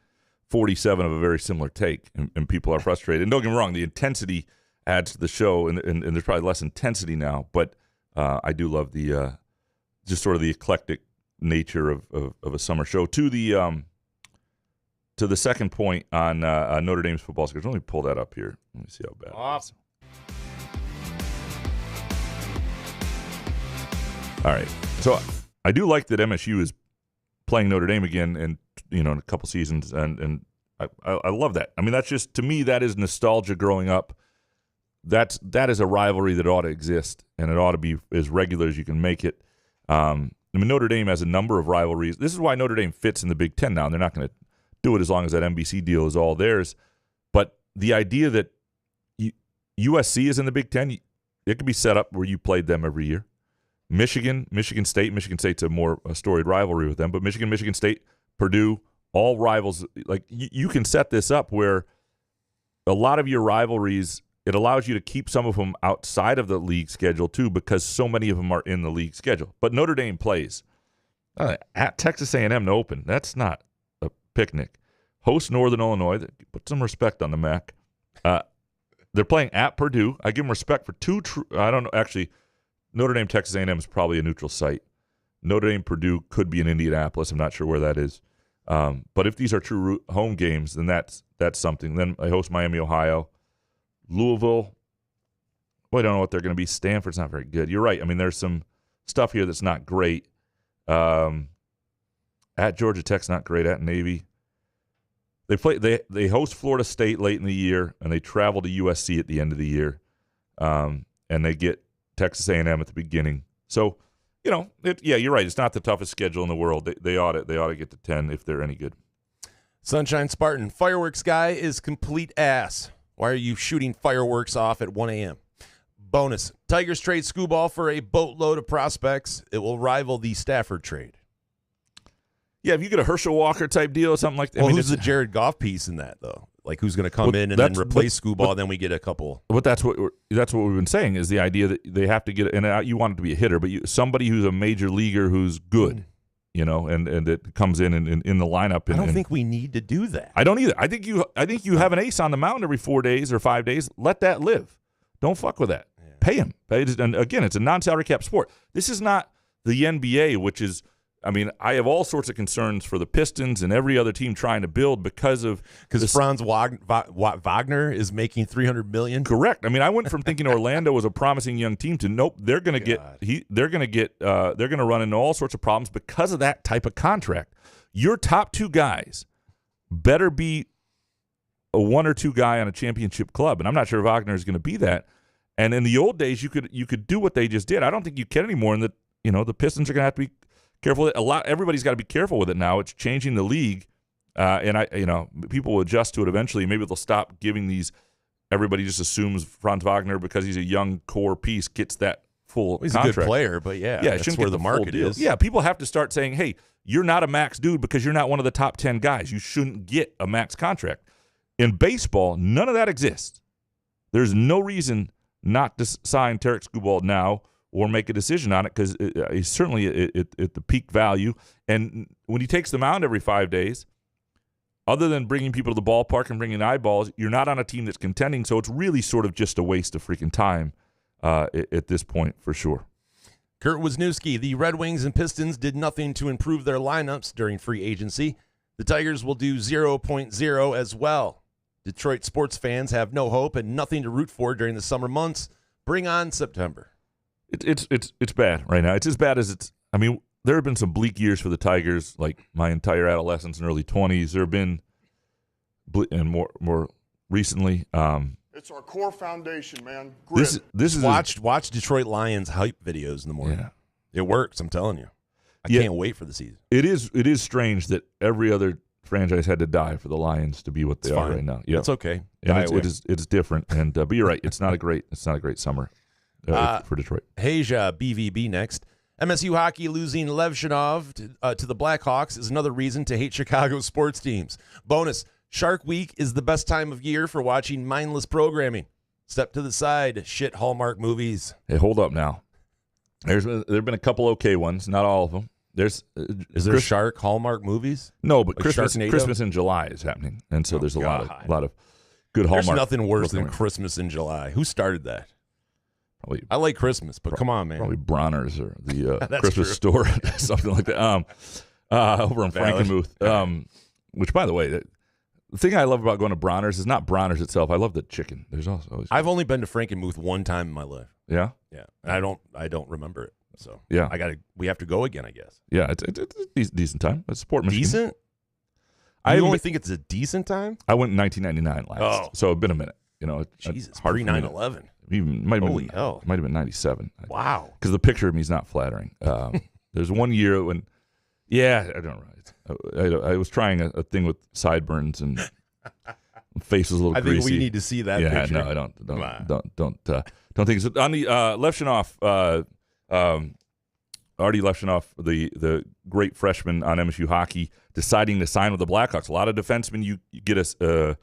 47 of a very similar take, and people are frustrated. And don't get me wrong, the intensity adds to the show, and there's probably less intensity now, but I do love the just sort of the eclectic nature of a summer show. To the second point on Notre Dame's football schedule, let me pull that up here. Let me see how bad it is. All right. So I do like that MSU is playing Notre Dame again in a couple seasons, and I love that. I mean, that's just, to me, that is nostalgia growing up. That is a rivalry that ought to exist, and it ought to be as regular as you can make it. I mean, Notre Dame has a number of rivalries. This is why Notre Dame fits in the Big Ten now, and they're not going to do it as long as that NBC deal is all theirs. But the idea that USC is in the Big Ten, it could be set up where you played them every year. Michigan State's a storied rivalry with them, but Michigan State, Purdue, all rivals. Like, you can set this up where a lot of your rivalries, it allows you to keep some of them outside of the league schedule too, because so many of them are in the league schedule. But Notre Dame plays at Texas A&M to open. That's not a picnic. Host Northern Illinois. Put some respect on the MAC. They're playing at Purdue. I give them respect for I don't know. Actually, Notre Dame, Texas A&M is probably a neutral site. Notre Dame, Purdue could be in Indianapolis. I'm not sure where that is. But if these are true home games, then that's something. Then I host Miami, Ohio. Louisville, I don't know what they're going to be. Stanford's not very good. You're right. I mean, there's some stuff here that's not great. At Georgia Tech's not great. At Navy, they host Florida State late in the year, and they travel to USC at the end of the year, and they get Texas A&M at the beginning. So, you're right. It's not the toughest schedule in the world. They ought to get to 10 if they're any good. Sunshine Spartan, fireworks guy is complete ass. Why are you shooting fireworks off at 1 a.m.? Bonus, Tigers trade Skubal for a boatload of prospects. It will rival the Stafford trade. Yeah, if you get a Herschel Walker type deal or something like that. Well, who's the Jared Goff piece in that, though? Like, who's going to come in and then replace Skubal, and then we get a couple. But that's what we've been saying, is the idea that they have to get, and you want it to be a hitter, but somebody who's a major leaguer who's good. And it comes in the lineup. I don't think we need to do that. I don't either. I think you have an ace on the mound every 4 days or 5 days. Let that live. Don't fuck with that. Yeah. Pay him. And again, it's a non-salary cap sport. This is not the NBA, which is I mean, I have all sorts of concerns for the Pistons and every other team trying to build because Franz Wagner is making $300 million. Correct. I mean, I went from thinking Orlando was a promising young team to nope, they're going to they're going to run into all sorts of problems because of that type of contract. Your top two guys better be a one or two guy on a championship club, and I'm not sure Wagner is going to be that. And in the old days, you could do what they just did. I don't think you can anymore, and that the Pistons are going to have to be careful with it. Everybody's got to be careful with it now. It's changing the league, and people will adjust to it eventually. Maybe they'll stop giving these. Everybody just assumes Franz Wagner, because he's a young core piece, gets that full contract. He's a good player, but that's where the market is. Yeah, people have to start saying, hey, you're not a max dude because you're not one of the top 10 guys. You shouldn't get a max contract. In baseball, none of that exists. There's no reason not to sign Tarik Skubal now or make a decision on it, because he's certainly at the peak value. And when he takes the mound every 5 days, other than bringing people to the ballpark and bringing eyeballs, you're not on a team that's contending, so it's really sort of just a waste of freaking time at this point for sure. Kurt Wisniewski, the Red Wings and Pistons did nothing to improve their lineups during free agency. The Tigers will do 0.0 as well. Detroit sports fans have no hope and nothing to root for during the summer months. Bring on September. It's bad right now. It's as bad as it's. I mean, there have been some bleak years for the Tigers, like my entire adolescence and early 20s. There have been, and more recently. It's our core foundation, man. This is watch Detroit Lions hype videos in the morning. Yeah. It works. I'm telling you. I can't wait for the season. It is strange that every other franchise had to die for the Lions to be what they are right now. Yeah, it's okay. It's different, and but you're right. It's not a great summer for Detroit. Haja BVB next. MSU hockey losing Levshinov to the Blackhawks is another reason to hate Chicago sports teams. Bonus: Shark Week is the best time of year for watching mindless programming. Step to the side, shit Hallmark movies. Hey, hold up now. There've been a couple okay ones, not all of them. Is there Shark Hallmark movies? No, but like Christmas in July is happening, and so there's a lot of good Hallmark. There's nothing worse than Christmas in July. Who started that? Probably, I like Christmas, but come on, man. Probably Bronner's or the Christmas store, something like that. Over in Frankenmuth. Which, by the way, the thing I love about going to Bronner's is not Bronner's itself. I love the chicken. There's also I've only been to Frankenmuth one time in my life. Yeah, yeah. And I don't remember it. So yeah, we have to go again, I guess. Yeah, it's a decent time. Let's support Michigan. Decent? I only think it's a decent time? I went in 1999 last. So it's been a minute. Jesus, pre-9/11. Holy hell. It might have been 97. Wow. Because the picture of me is not flattering. There's one year when, I don't know. I was trying a thing with sideburns and face was a little greasy. I think we need to see that picture. No, I don't think so. On the Levshinov, Artie Levshinov, the great freshman on MSU hockey, deciding to sign with the Blackhawks. A lot of defensemen you get a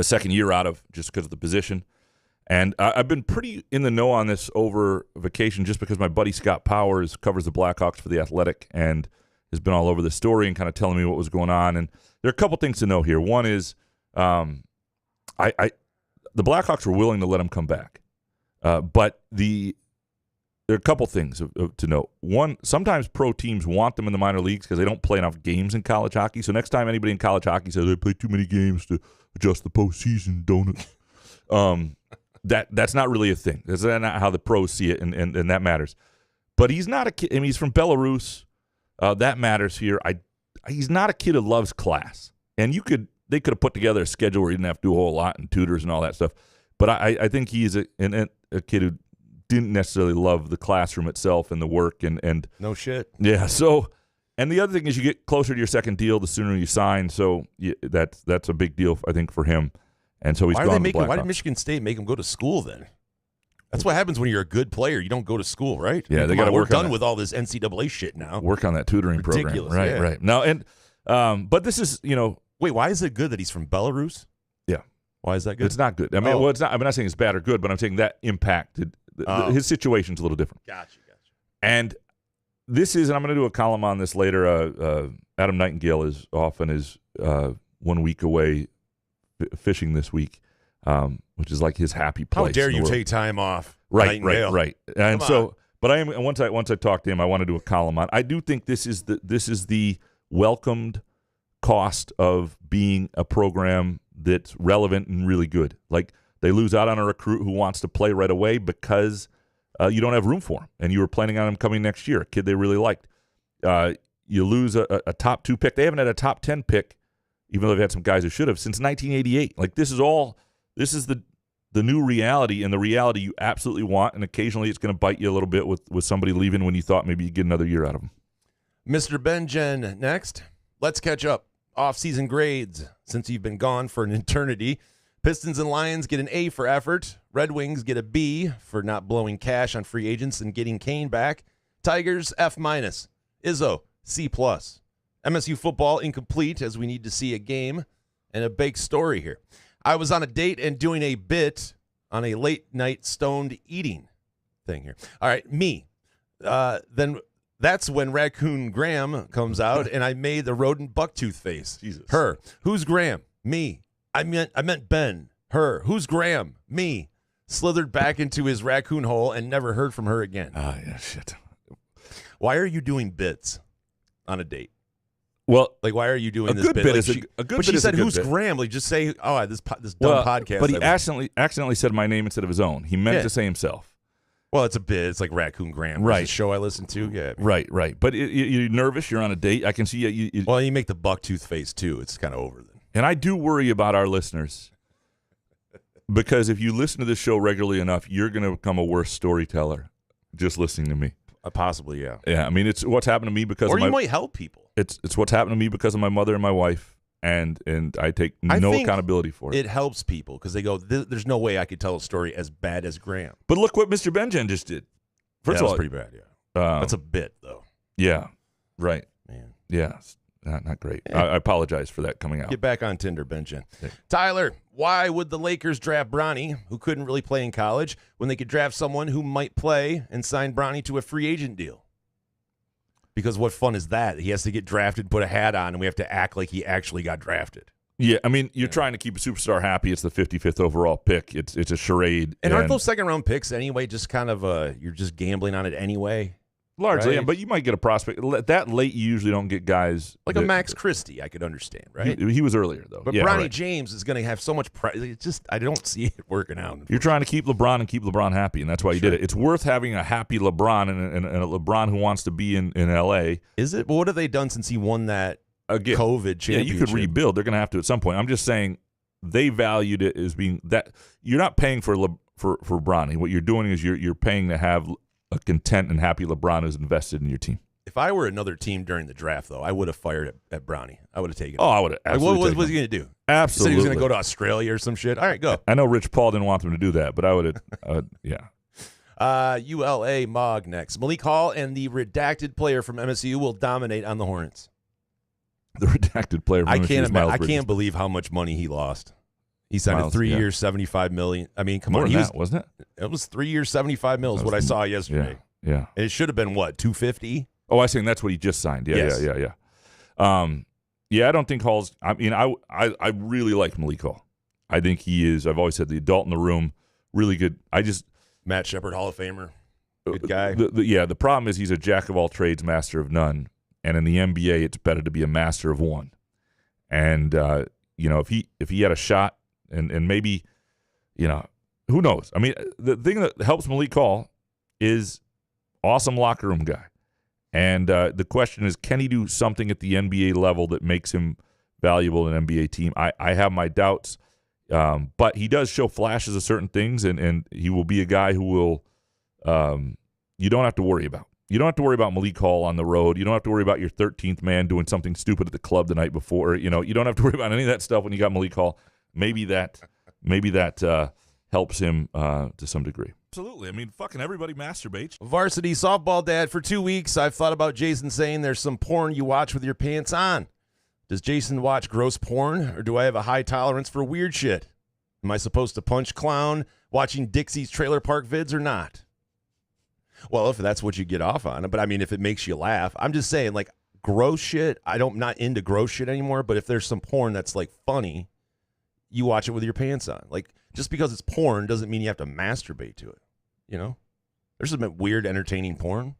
second year out of just because of the position. And I've been pretty in the know on this over vacation just because my buddy Scott Powers covers the Blackhawks for The Athletic and has been all over the story and kind of telling me what was going on. And there are a couple things to know here. One is the Blackhawks were willing to let him come back. But there are a couple things to note. One, sometimes pro teams want them in the minor leagues because they don't play enough games in college hockey. So next time anybody in college hockey says they play too many games to adjust the postseason, don't it? That's not really a thing. That's not how the pros see it, and that matters. But he's not a kid. I mean, he's from Belarus. That matters here. He's not a kid who loves class. And they could have put together a schedule where he didn't have to do a whole lot and tutors and all that stuff. But I think he is a kid who didn't necessarily love the classroom itself and the work and no shit. Yeah. So, and the other thing is you get closer to your second deal, the sooner you sign. So that's a big deal, I think, for him. And so he's gone to the Blackhawks. Why did Michigan State make him go to school then? That's what happens when you're a good player. You don't go to school, right? Yeah, they got to work on done with all this NCAA shit now. Work on that tutoring program. Right. Now, and but this is, wait, why is it good that he's from Belarus? Yeah. Why is that good? It's not good. I mean, well, it's not. I'm not saying it's bad or good, but I'm saying that impacted his situation's a little different. Gotcha. And this is, and I'm going to do a column on this later. Adam Nightingale is off and is 1 week away fishing this week, which is like his happy place. How dare you take time off? Right. And so, But I am once I talked to him, I want to do a column on. I do think this is the welcomed cost of being a program that's relevant and really good. Like they lose out on a recruit who wants to play right away because you don't have room for him, and you were planning on him coming next year, a kid they really liked. You lose a top 2 pick. They haven't had a top 10 pick, even though they've had some guys who should have, since 1988. Like this is the new reality, and the reality you absolutely want, and occasionally it's going to bite you a little bit with somebody leaving when you thought maybe you'd get another year out of them. Mr. Benjen next. Let's catch up. Off-season grades since you've been gone for an eternity. Pistons and Lions get an A for effort. Red Wings get a B for not blowing cash on free agents and getting Kane back. Tigers, F-. Izzo, C+. MSU football incomplete, as we need to see a game and a big story here. I was on a date and doing a bit on a late-night stoned eating thing here. All right, me. Then that's when Raccoon Graham comes out, and I made the rodent bucktooth face. Jesus. Her. Who's Graham? Me. I meant Ben. Her. Who's Graham? Me. Slithered back into his raccoon hole and never heard from her again. Yeah, shit. Why are you doing bits on a date? Well, like, why are you doing this good bit? bit Like, is a good but bit she is a said, good "Who's bit." Graham?" Like, just say, "Oh, this dumb podcast." But he accidentally said my name instead of his own. He meant to say himself. Well, it's a bit. It's like Raccoon Graham, right? The show I listen to, yeah. Right. But you're nervous. You're on a date. I can see you. Well, you make the bucktooth face too. It's kind of over then. And I do worry about our listeners because if you listen to this show regularly enough, you're going to become a worse storyteller just listening to me. Possibly, yeah. Yeah, I mean, it's what's happened to me because or you might help people. It's what's happened to me because of my mother and my wife, and I take no accountability for it. It helps people because they go, "There's no way I could tell a story as bad as Graham." But look what Mr. Benjen just did. First of all, that's pretty bad. Yeah, that's a bit though. Yeah, right. Man, yeah, not great. Yeah. I apologize for that coming out. Get back on Tinder, Benjen. Yeah. Tyler, why would the Lakers draft Bronny, who couldn't really play in college, when they could draft someone who might play and sign Bronny to a free agent deal? Because what fun is that? He has to get drafted, put a hat on, and we have to act like he actually got drafted. Yeah, I mean, you're trying to keep a superstar happy. It's the 55th overall pick. It's a charade. And aren't those second-round picks anyway just kind of you're just gambling on it anyway? Largely, right? But you might get a prospect. That late, you usually don't get guys. Like a Max Christie, I could understand, right? He was earlier, though. But Bronny James is going to have so much pressure. I don't see it working out. You're trying to keep LeBron and keep LeBron happy, and that's why you did it. It's worth having a happy LeBron and a LeBron who wants to be in L.A. Is it? Well, what have they done since he won that COVID championship? Yeah, you could rebuild. They're going to have to at some point. I'm just saying they valued it as being that you're not paying for Bronny. What you're doing is you're paying to have a content and happy LeBron who's invested in your team. If I were another team during the draft, though, I would have fired at Bronny. I would have taken him. Oh, I would have absolutely What was he going to do? Absolutely. He said he was going to go to Australia or some shit. All right, go. I know Rich Paul didn't want them to do that, but I would have, yeah. ULA Mog next. Malik Hall and the redacted player from MSU will dominate on the Hornets. The redacted player from MSU is Miles I Bridges. can't believe how much money he lost. He signed a 3 years, $75 million. I mean, come More on. than that, wasn't it? It was 3 years, $75 million is what I saw yesterday. Yeah. And it should have been, what, $250? Oh, I think that's what he just signed. Yeah, Yes. Yeah, I don't think Hall's – I mean, I really like Malik Hall. I think he is – I've always said the adult in the room, really good. Matt Shepard, Hall of Famer. Good guy. The problem is he's a jack of all trades, master of none. And in the NBA, it's better to be a master of one. And, if he had a shot and maybe, who knows? I mean, the thing that helps Malik Hall is awesome locker room guy. And the question is, can he do something at the NBA level that makes him valuable in an NBA team? I have my doubts. But he does show flashes of certain things, and he will be a guy who will you don't have to worry about. You don't have to worry about Malik Hall on the road. You don't have to worry about your 13th man doing something stupid at the club the night before. You don't have to worry about any of that stuff when you got Malik Hall. Maybe that helps him to some degree. Absolutely. I mean, fucking everybody masturbates. Varsity softball dad for 2 weeks. I've thought about Jason saying there's some porn you watch with your pants on. Does Jason watch gross porn, or do I have a high tolerance for weird shit? Am I supposed to punch clown watching Dixie's Trailer Park vids or not? Well, if that's what you get off on. But, I mean, if it makes you laugh. I'm just saying, like, gross shit, I'm not into gross shit anymore. But if there's some porn that's, like, funny, you watch it with your pants on. Like, just because it's porn doesn't mean you have to masturbate to it, There's some weird, entertaining porn.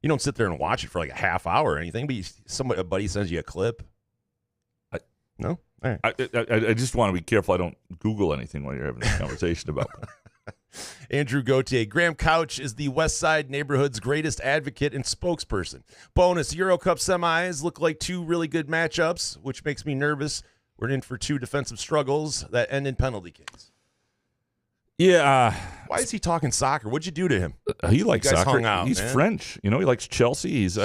You don't sit there and watch it for like a half hour or anything, but a buddy sends you a clip. No? All right. I just want to be careful I don't Google anything while you're having a conversation about it. Andrew Gauthier. Graham Couch is the West Side neighborhood's greatest advocate and spokesperson. Bonus, Euro Cup semis look like two really good matchups, which makes me nervous. We're in for two defensive struggles that end in penalty kicks. Yeah. Why is he talking soccer? What'd you do to him? He likes soccer. Hung out, He's man. French. He likes Chelsea. He's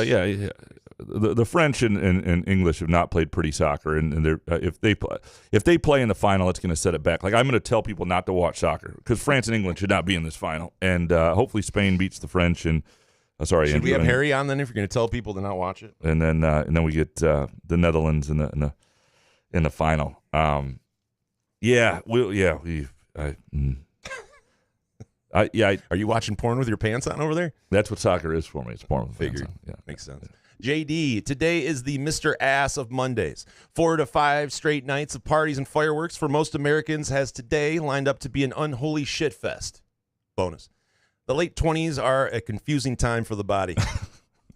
the French and English have not played pretty soccer, and they're, if they play in the final, it's going to set it back. Like, I'm going to tell people not to watch soccer because France and England should not be in this final, and hopefully Spain beats the French. And should Andrew, we have Harry on then if you're going to tell people to not watch it? And then we get the Netherlands in the final. Are you watching porn with your pants on over there? That's what soccer is for me. It's porn with Figured. pants on. Yeah, makes sense. JD, today is the Mr. Ass of Mondays. 4 to 5 straight nights of parties and fireworks for most Americans has today lined up to be an unholy shit fest. Bonus. The late 20s are a confusing time for the body.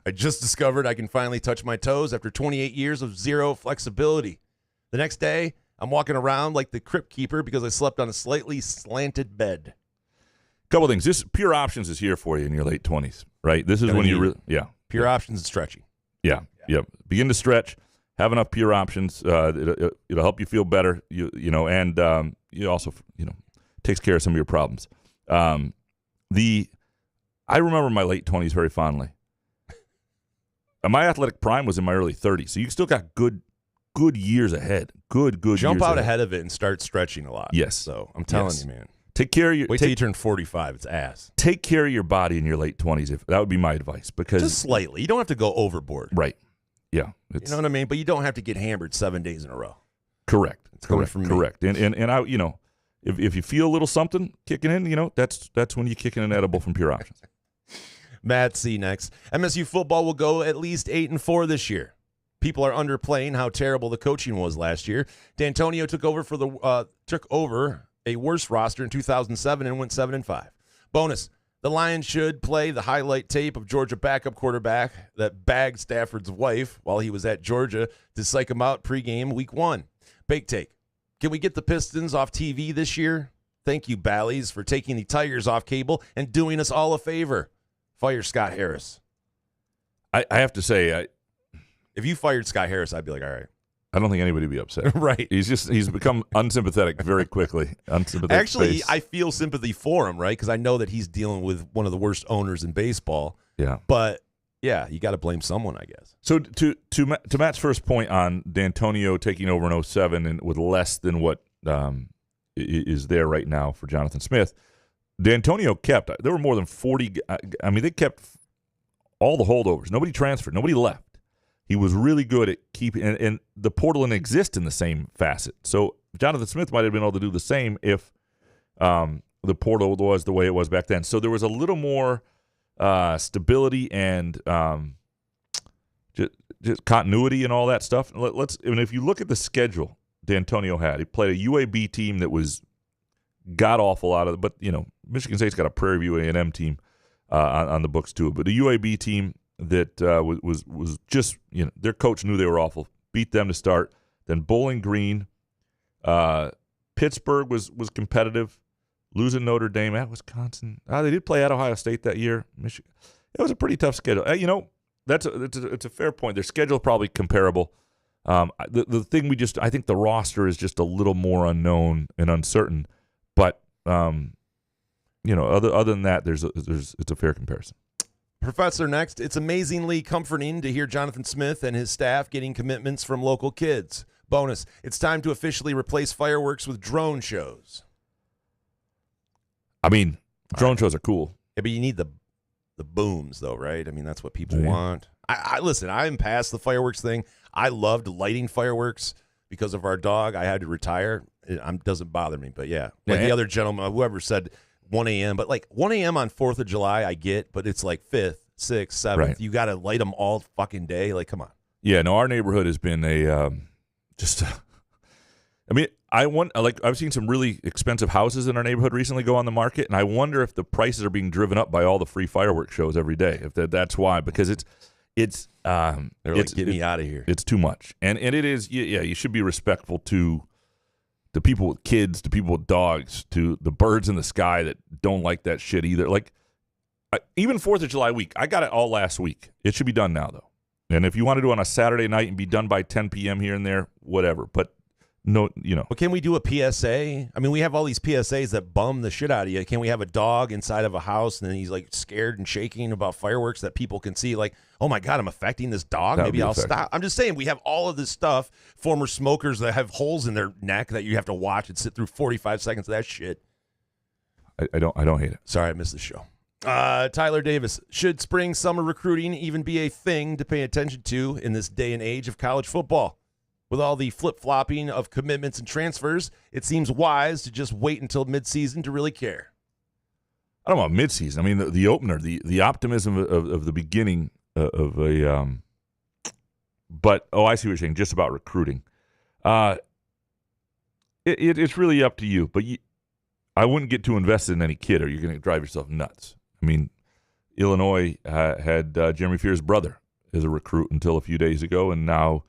I just discovered I can finally touch my toes after 28 years of zero flexibility. The next day, I'm walking around like the crypt keeper because I slept on a slightly slanted bed. Couple things. This Pure Options is here for you in your late 20s, right? This is when you Pure Options and stretching. Yeah. Begin to stretch. Have enough Pure Options. It'll help you feel better. And you also takes care of some of your problems. I remember my late 20s very fondly. My athletic prime was in my early 30s, so you still got good years ahead. Good. Jump years out ahead of it and start stretching a lot. Yes. So I'm telling you, man. Take care of your. Wait till you turn 45. It's ass. Take care of your body in your late 20s. That would be my advice, because just slightly. You don't have to go overboard. Right. Yeah. You know what I mean? But you don't have to get hammered 7 days in a row. Correct. It's coming from me. Correct. And I, if you feel a little something kicking in, that's when you kick in an edible from Pure Options. Matt C. next. MSU football will go at least 8-4 this year. People are underplaying how terrible the coaching was last year. D'Antonio took over a worse roster in 2007 and went 7-5. Bonus. The Lions should play the highlight tape of Georgia backup quarterback that bagged Stafford's wife while he was at Georgia to psych him out pregame week 1. Bake take. Can we get the Pistons off TV this year? Thank you, Bally's, for taking the Tigers off cable and doing us all a favor. Fire Scott Harris. I have to say, if you fired Scott Harris, I'd be like, all right. I don't think anybody would be upset. Right. He's become unsympathetic very quickly. Actually, I feel sympathy for him, right? Because I know that he's dealing with one of the worst owners in baseball. Yeah. But, yeah, you got to blame someone, I guess. So to Matt's first point on D'Antonio taking over in 07 and with less than what is there right now for Jonathan Smith, D'Antonio kept – there were more than 40 – I mean, they kept all the holdovers. Nobody transferred. Nobody left. He was really good at keeping, and the portal didn't exist in the same facet. So Jonathan Smith might have been able to do the same if the portal was the way it was back then. So there was a little more stability and just continuity and all that stuff. And if you look at the schedule D'Antonio had, he played a UAB team that was god awful out of it, but Michigan State's got a Prairie View A&M team on the books too. But the UAB team that was just, their coach knew they were awful. Beat them to start. Then Bowling Green. Pittsburgh was competitive. Losing Notre Dame at Wisconsin. They did play at Ohio State that year. Michigan. It was a pretty tough schedule. It's a fair point. Their schedule probably comparable. The thing I think the roster is just a little more unknown and uncertain. But other than that, it's a fair comparison. Professor next. It's amazingly comforting to hear Jonathan Smith and his staff getting commitments from local kids. Bonus. It's time to officially replace fireworks with drone shows. I mean, drone shows are cool. Yeah, but you need the booms, though, right? I mean, that's what people want. Listen, I'm past the fireworks thing. I loved lighting fireworks because of our dog. I had to retire. It doesn't bother me, but yeah. Like the other gentleman, whoever said 1 a.m., but like 1 a.m. on 4th of July, I get, but it's like 5th, 6th, 7th. Right. You got to light them all fucking day. Like, come on. Yeah, no, our neighborhood has been I've seen some really expensive houses in our neighborhood recently go on the market, and I wonder if the prices are being driven up by all the free fireworks shows every day. If that's why, because it's get me out of here. It's too much, and it is. Yeah, you should be respectful to the people with kids, to people with dogs, to the birds in the sky that don't like that shit either. Like even 4th of July week, I got it all last week. It should be done now though. And if you want to do it on a Saturday night and be done by 10 p.m. here and there, whatever. But no, But can we do a PSA? I mean, we have all these PSAs that bum the shit out of you. Can we have a dog inside of a house and then he's like scared and shaking about fireworks that people can see? Like, oh my God, I'm affecting this dog. Maybe I'll stop. I'm just saying we have all of this stuff. Former smokers that have holes in their neck that you have to watch and sit through 45 seconds of that shit. I don't hate it. Sorry, I missed the show. Tyler Davis, should spring-summer recruiting even be a thing to pay attention to in this day and age of college football? With all the flip-flopping of commitments and transfers, it seems wise to just wait until midseason to really care. I don't know about midseason. I mean, the opener, the optimism of the beginning of a but, I see what you're saying, just about recruiting. It's really up to you, but I wouldn't get too invested in any kid or you're going to drive yourself nuts. I mean, Illinois had Jeremy Fear's brother as a recruit until a few days ago, and now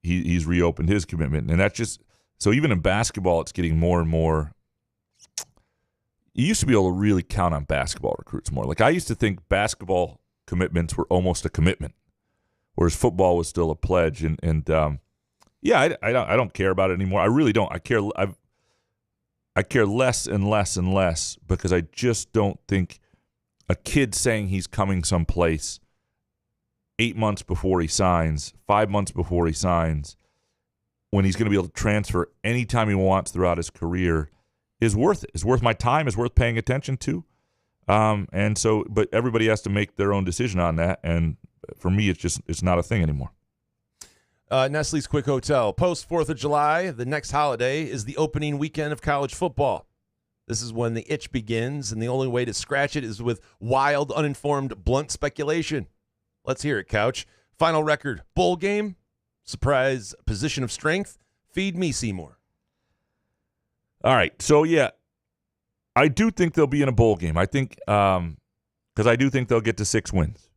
he's reopened his commitment. And that's just – so even in basketball, it's getting more and more – you used to be able to really count on basketball recruits more. Like I used to think basketball commitments were almost a commitment, whereas football was still a pledge. And I don't care about it anymore. I really don't. I care less and less and less because I just don't think a kid saying he's coming someplace 8 months before he signs, 5 months before he signs, when he's going to be able to transfer anytime he wants throughout his career is worth it. It's worth my time. It's worth paying attention to. But everybody has to make their own decision on that. And for me, it's not a thing anymore. Nestle's Quick Hotel. Post 4th of July, the next holiday is the opening weekend of college football. This is when the itch begins, and the only way to scratch it is with wild, uninformed, blunt speculation. Let's hear it, Couch. Final record, bowl game, surprise position of strength. Feed me, Seymour. All right, so yeah, I do think they'll be in a bowl game. I think because I do think they'll get to 6 wins.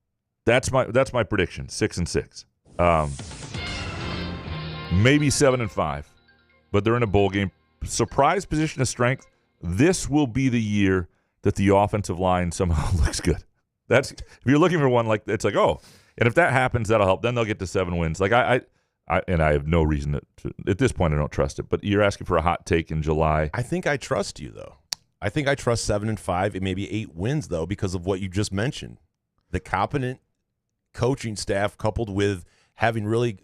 That's my prediction, 6-6. Maybe 7-5, but they're in a bowl game. Surprise position of strength. This will be the year that the offensive line somehow looks good. If you're looking for one, like it's like, oh, and if that happens, that'll help. Then they'll get to 7 wins. Like I have no reason to at this point I don't trust it. But you're asking for a hot take in July. I think I trust you though. I think I trust 7-5 and maybe 8 wins though because of what you just mentioned. The competent coaching staff coupled with having really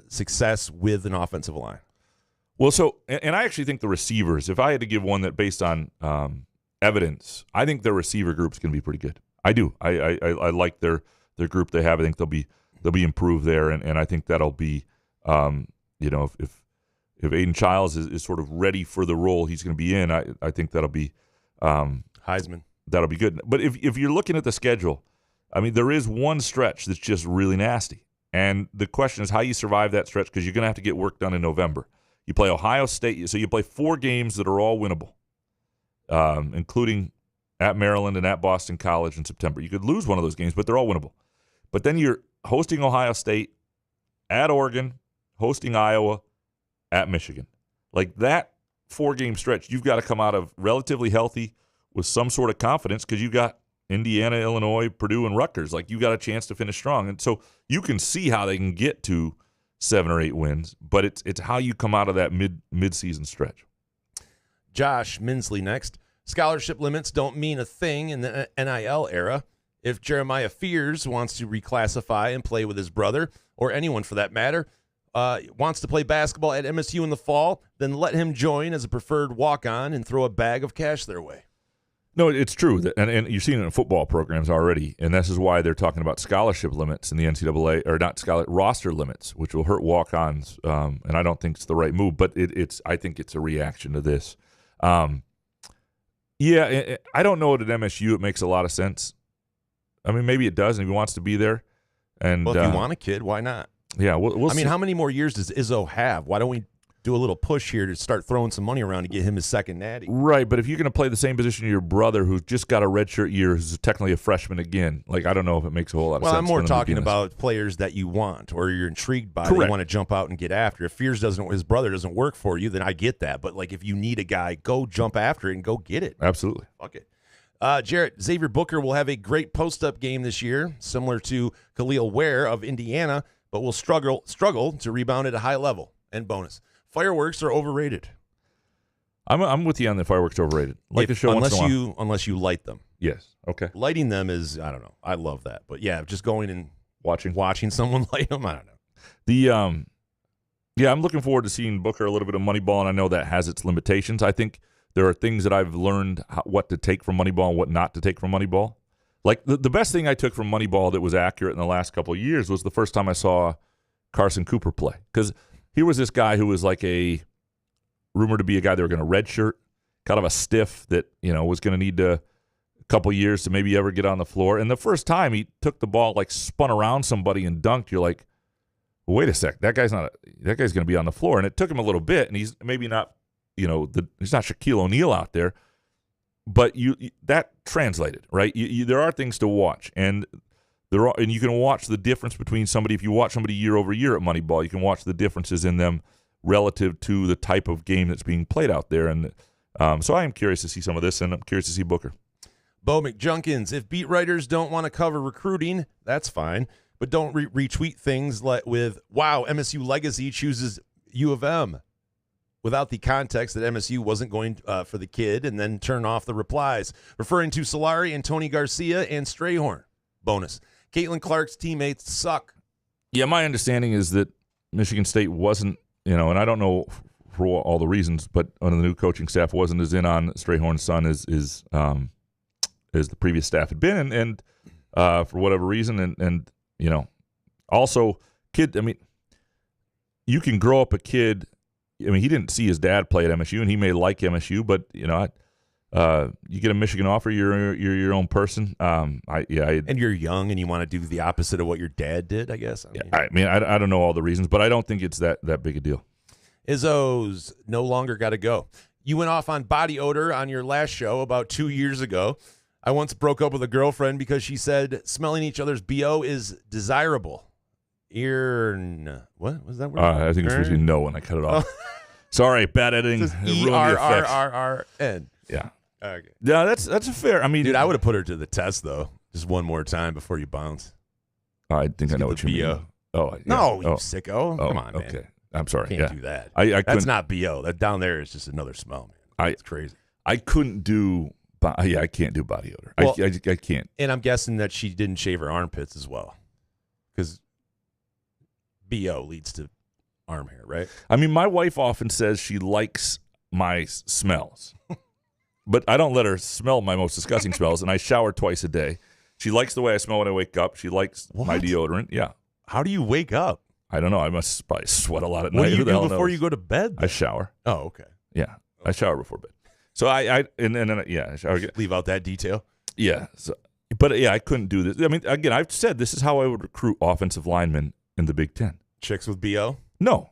success with an offensive line. Well, so, and I actually think the receivers, if I had to give one that based on evidence, I think their receiver group's going to be pretty good. I do. I like their group they have. I think they'll be improved there, and I think that'll be, if Aiden Childs is sort of ready for the role he's going to be in, I think that'll be Heisman. That'll be good. But if you're looking at the schedule, I mean, there is one stretch that's just really nasty. And the question is how you survive that stretch because you're going to have to get work done in November. You play Ohio State, so you play 4 games that are all winnable, including at Maryland and at Boston College in September. You could lose one of those games, but they're all winnable. But then you're hosting Ohio State, at Oregon, hosting Iowa, at Michigan. Like that 4-game stretch, you've got to come out of relatively healthy with some sort of confidence because you've got Indiana, Illinois, Purdue, and Rutgers. Like you got a chance to finish strong. And so you can see how they can get to 7 or 8 wins, but it's how you come out of that mid-season stretch. Josh Minsley next. Scholarship limits don't mean a thing in the NIL era. If Jeremiah Fears wants to reclassify and play with his brother, or anyone for that matter, wants to play basketball at MSU in the fall, then let him join as a preferred walk-on and throw a bag of cash their way. No, it's true, and you're seeing it in football programs already, and this is why they're talking about scholarship limits in the NCAA, or not roster limits, which will hurt walk-ons, and I don't think it's the right move, but I think it's a reaction to this. I don't know at MSU it makes a lot of sense. I mean, maybe it does, and if he wants to be there. And well, if you want a kid, why not? Yeah, we'll I mean, how many more years does Izzo have? Why don't we do a little push here to start throwing some money around to get him his second natty. Right, but if you're going to play the same position as your brother who's just got a redshirt year, who's technically a freshman again, like I don't know if it makes a whole lot of sense. Well, I'm more talking about players that you want or you're intrigued by, that you want to jump out and get after. If his brother doesn't work for you, then I get that. But like if you need a guy, go jump after it and go get it. Absolutely. Fuck it. Jarrett, Xavier Booker will have a great post-up game this year, similar to Khalil Ware of Indiana, but will struggle to rebound at a high level. And bonus, fireworks are overrated. I'm with you on the fireworks are overrated. Like the show unless you light them. Yes. Okay. Lighting them is, I don't know. I love that. But yeah, just going and watching someone light them, I don't know. Yeah, I'm looking forward to seeing Booker a little bit of Moneyball, and I know that has its limitations. I think there are things that I've learned what to take from Moneyball and what not to take from Moneyball. Like the best thing I took from Moneyball that was accurate in the last couple of years was the first time I saw Carson Cooper play, because he was this guy who was like rumored to be a guy they were going to redshirt, kind of a stiff that was going to need a couple years to maybe ever get on the floor. And the first time he took the ball, like spun around somebody and dunked, you're like, well, wait a sec, that guy's going to be on the floor. And it took him a little bit, and he's maybe not, he's not Shaquille O'Neal out there, but that translated, right? There are things to watch, and you can watch the difference between somebody. If you watch somebody year over year at Moneyball, you can watch the differences in them relative to the type of game that's being played out there. And so I am curious to see some of this, and I'm curious to see Booker. Bo McJunkins, if beat writers don't want to cover recruiting, that's fine, but don't retweet things with, wow, MSU legacy chooses U of M, without the context that MSU wasn't going for the kid, and then turn off the replies, referring to Solari and Tony Garcia and Strayhorn. Bonus, Caitlin Clark's teammates suck. Yeah, my understanding is that Michigan State wasn't, and I don't know for all the reasons, but under the new coaching staff wasn't as in on Strayhorn's son as the previous staff had been, and for whatever reason, and also kid. I mean, you can grow up a kid. I mean, he didn't see his dad play at MSU, and he may like MSU, but you get a Michigan offer, you're your own person. And you're young, and you want to do the opposite of what your dad did, I guess. I don't know all the reasons, but I don't think it's that big a deal. Izzo's no longer got to go. You went off on body odor on your last show about 2 years ago. I once broke up with a girlfriend because she said smelling each other's BO is desirable. What was that word? I think it's supposed to be no when I cut it off. Sorry, bad editing. ERRRN. Yeah. Okay. Yeah, that's a fair. I mean, dude, I would have put her to the test though, just one more time before you bounce. I think I know what you mean. Oh, yeah. No, you sicko! Come on, man. Okay, I'm sorry. Can't do that. That's not BO. That down there is just another smell, man. It's crazy. I couldn't do. I can't do body odor. Well, I can't. And I'm guessing that she didn't shave her armpits as well, because BO leads to arm hair, right? I mean, my wife often says she likes my smells, but I don't let her smell my most disgusting smells, and I shower twice a day. She likes the way I smell when I wake up. She likes my deodorant. Yeah. How do you wake up? I don't know. I must probably sweat a lot at night. What do you do before you go to bed, then? I shower. Oh, okay. Yeah. I shower before bed. So I shower. Leave out that detail. Yeah. But I couldn't do this. I mean, again, I've said this is how I would recruit offensive linemen in the Big Ten. Chicks with BO? No.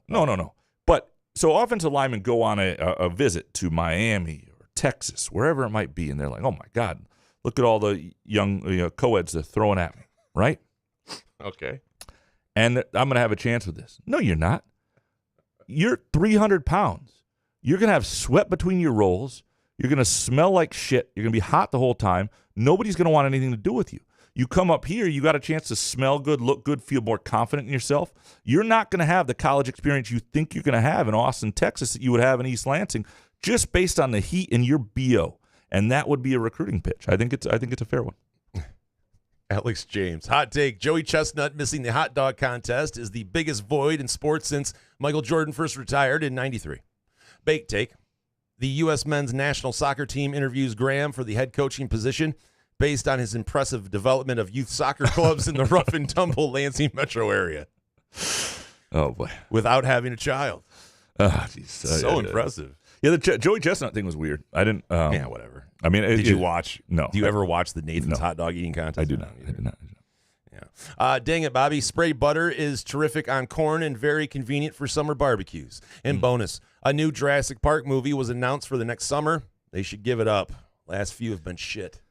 But so offensive linemen go on a visit to Miami or Texas, wherever it might be, and they're like, oh my God, look at all the young co-eds they're throwing at me, right? Okay. And I'm going to have a chance with this. No, you're not. You're 300 pounds. You're going to have sweat between your rolls. You're going to smell like shit. You're going to be hot the whole time. Nobody's going to want anything to do with you. You come up here, you got a chance to smell good, look good, feel more confident in yourself. You're not going to have the college experience you think you're going to have in Austin, Texas that you would have in East Lansing just based on the heat in your BO. And that would be a recruiting pitch. I think it's a fair one. Alex James. Hot take. Joey Chestnut missing the hot dog contest is the biggest void in sports since Michael Jordan first retired in 93. Bake take. The U.S. men's national soccer team interviews Graham for the head coaching position based on his impressive development of youth soccer clubs in the rough and tumble Lansing metro area. Oh, boy. Without having a child. Oh, geez. So impressive. Yeah, the Joey Chestnut thing was weird. I didn't. Yeah, whatever. I mean, did you watch? No. Do you ever watch the Nathan's hot dog eating contest? I do not. I did not. Yeah. Dang it, Bobby. Spray butter is terrific on corn and very convenient for summer barbecues. And bonus, a new Jurassic Park movie was announced for the next summer. They should give it up. Last few have been shit.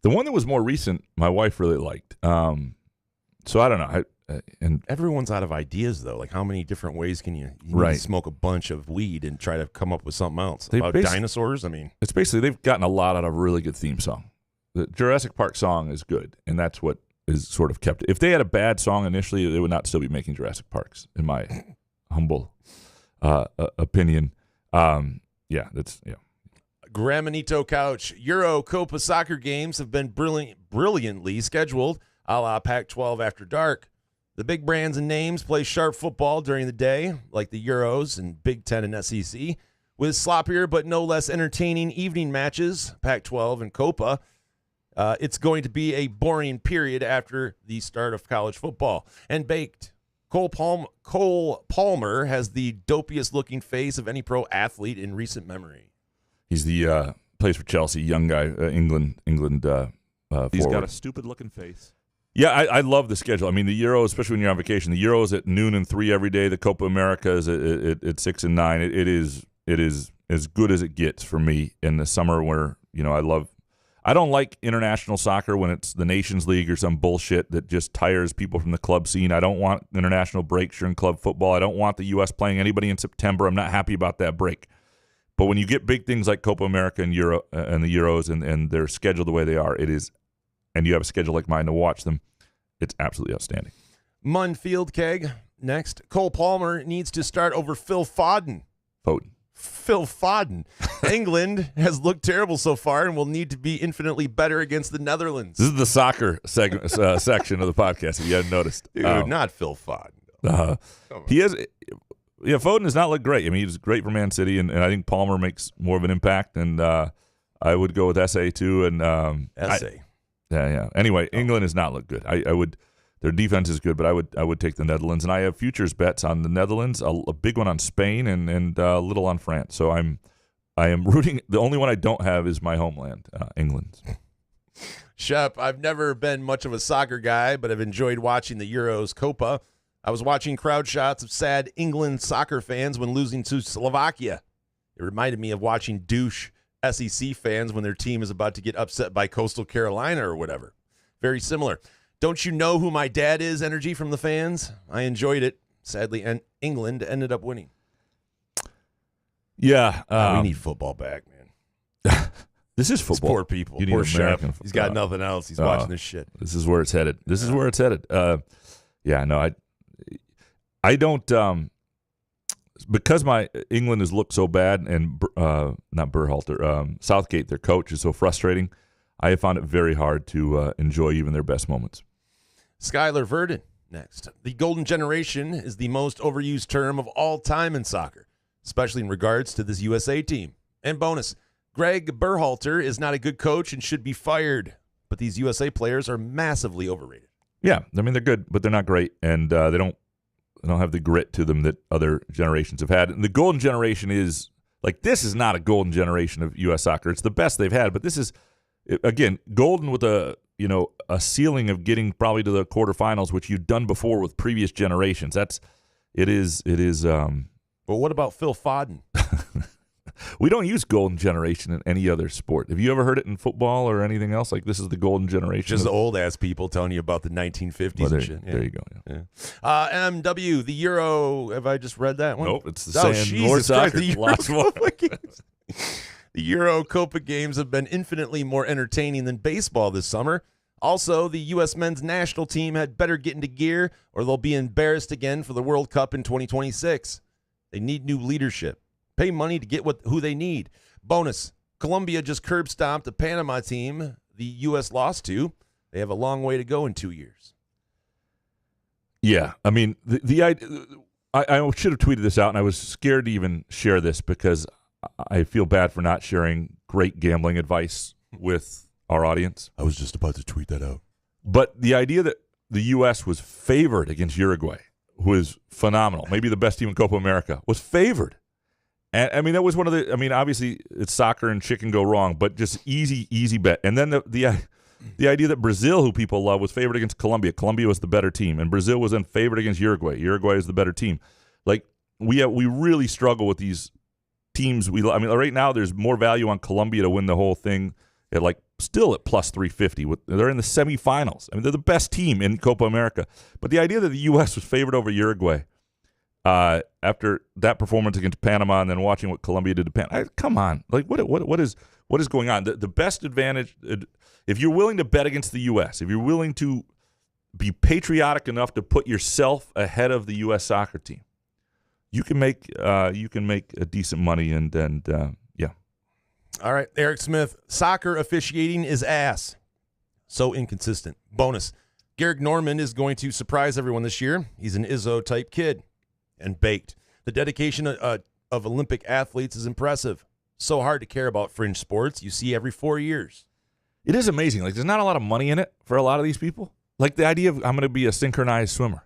The one that was more recent, my wife really liked. So I don't know. And everyone's out of ideas, though. Like, how many different ways can you need to smoke a bunch of weed and try to come up with something else? About dinosaurs? I mean, it's basically they've gotten a lot out of a really good theme song. The Jurassic Park song is good, and that's what is sort of kept. If they had a bad song initially, they would not still be making Jurassic Parks, in my humble opinion. Gramanito Couch. Euro Copa soccer games have been brilliantly scheduled, a la Pac-12 after dark. The big brands and names play sharp football during the day, like the Euros and Big Ten and SEC, with sloppier but no less entertaining evening matches, Pac-12 and Copa. It's going to be a boring period after the start of college football. And baked. Cole Palmer has the dopiest-looking face of any pro athlete in recent memory. He's the plays for Chelsea, young guy, England. He's got a stupid-looking face. Yeah, I love the schedule. I mean, the Euros, especially when you're on vacation, the Euros at noon and 3 every day. The Copa America is at 6 and 9. It is as good as it gets for me in the summer. Where I don't like international soccer when it's the Nations League or some bullshit that just tires people from the club scene. I don't want international breaks during club football. I don't want the U.S. playing anybody in September. I'm not happy about that break. But when you get big things like Copa America and Euro and the Euros and they're scheduled the way they are, it is. And you have a schedule like mine to watch them, it's absolutely outstanding. Munfield Keg, next. Cole Palmer needs to start over Phil Foden. Phil Foden. England has looked terrible so far and will need to be infinitely better against the Netherlands. This is the soccer segment, section of the podcast, if you hadn't noticed. Dude, not Phil Foden. He has... Yeah, Foden does not look great. I mean, he's great for Man City, and I think Palmer makes more of an impact, and I would go with SA too. And SA. Yeah. Anyway, England has not looked good. I would. Their defense is good, but I would take the Netherlands, and I have futures bets on the Netherlands, a big one on Spain, and a little on France. So I am rooting. The only one I don't have is my homeland, England. Shep, I've never been much of a soccer guy, but I've enjoyed watching the Euros Copa. I was watching crowd shots of sad England soccer fans when losing to Slovakia. It reminded me of watching douche SEC fans when their team is about to get upset by Coastal Carolina or whatever. Very similar. Don't you know who my dad is? Energy from the fans. I enjoyed it. Sadly, England ended up winning. Yeah. We need football back, man. This is football. It's poor people. You need poor American Chef. He's got nothing else. He's watching this shit. This is where it's headed. I don't because my England has looked so bad and not Berhalter, Southgate, their coach, is so frustrating. I have found it very hard to enjoy even their best moments. Skylar Verdon next. The golden generation is the most overused term of all time in soccer, especially in regards to this USA team. And bonus, Greg Berhalter is not a good coach and should be fired, but these USA players are massively overrated. Yeah, I mean, they're good, but they're not great, and they don't have the grit to them that other generations have had. And the golden generation is, like, this is not a golden generation of U.S. soccer. It's the best they've had, but this is, again, golden with a ceiling of getting probably to the quarterfinals, which you've done before with previous generations. It is. But what about Phil Foden? We don't use golden generation in any other sport. Have you ever heard it in football or anything else? Like, this is the golden generation. Just the old-ass people telling you about the 1950s and shit. There you go. Yeah. MW, the Euro. Have I just read that one? Nope, it's the same. More soccer. The Euro Copa games have been infinitely more entertaining than baseball this summer. Also, the U.S. men's national team had better get into gear or they'll be embarrassed again for the World Cup in 2026. They need new leadership. Pay money to get who they need. Bonus, Colombia just curb stomped the Panama team the U.S. lost to. They have a long way to go in 2 years. Yeah, I mean, I should have tweeted this out, and I was scared to even share this because I feel bad for not sharing great gambling advice with our audience. I was just about to tweet that out. But the idea that the U.S. was favored against Uruguay, who is phenomenal, maybe the best team in Copa America, was favored. And, I mean, that was one of the – I mean, obviously, it's soccer and shit can go wrong, but just easy bet. And then the the idea that Brazil, who people love, was favored against Colombia. Colombia was the better team, and Brazil was then favored against Uruguay. Uruguay is the better team. Like we really struggle with these teams. Right now there's more value on Colombia to win the whole thing at still at plus 350. They're in the semifinals. They're the best team in Copa America. But the idea that the U.S. was favored over Uruguay after that performance against Panama and then watching what Colombia did to Panama, come on, what is going on? The best advantage, if you're willing to bet against the U.S., if you're willing to be patriotic enough to put yourself ahead of the U.S. soccer team, you can make a decent money and yeah. All right, Eric Smith, soccer officiating is ass. So inconsistent. Bonus, Garrick Norman is going to surprise everyone this year. He's an Izzo-type kid and baked. The dedication of Olympic athletes is impressive. So hard to care about fringe sports you see every 4 years. It is amazing. There's not a lot of money in it for a lot of these people. The idea of I'm going to be a synchronized swimmer.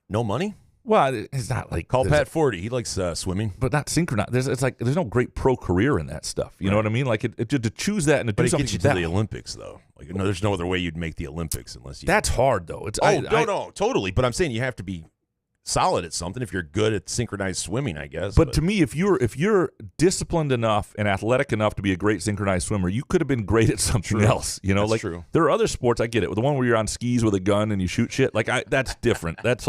No money? Well, it's not Call Pat Forty. He likes swimming. But not synchronized. There's no great pro career in that stuff. You know what I mean? To choose that and to do something. But it gets you to the Olympics, though. There's no other way you'd make the Olympics unless you. That's hard, though. No, totally. But I'm saying you have to be solid at something if you're good at synchronized swimming, I guess. But to me, if you're disciplined enough and athletic enough to be a great synchronized swimmer, you could have been great at something else. That's true. There are other sports, I get it. The one where you're on skis with a gun and you shoot shit, that's different. That's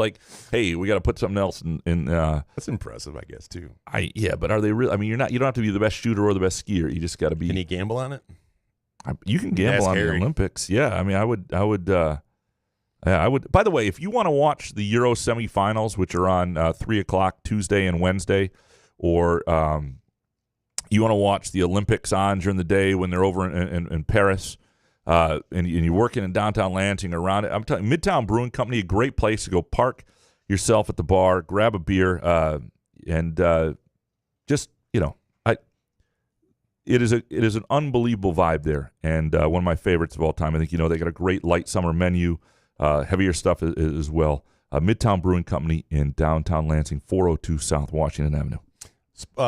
hey, we got to put something else in. That's impressive, I guess, too. But are they real? You don't have to be the best shooter or the best skier. You just got to be. Can you gamble on it? You can gamble on the Olympics. Yeah, I would. By the way, if you want to watch the Euro semifinals, which are on 3:00 Tuesday and Wednesday, or you want to watch the Olympics on during the day when they're over in Paris, and you're working in downtown Lansing around it, I'm telling you, Midtown Brewing Company, a great place to go park yourself at the bar, grab a beer, and just it is an unbelievable vibe there, and one of my favorites of all time. I think they got a great light summer menu. Heavier stuff as well. Midtown Brewing Company in downtown Lansing, 402 South Washington Avenue.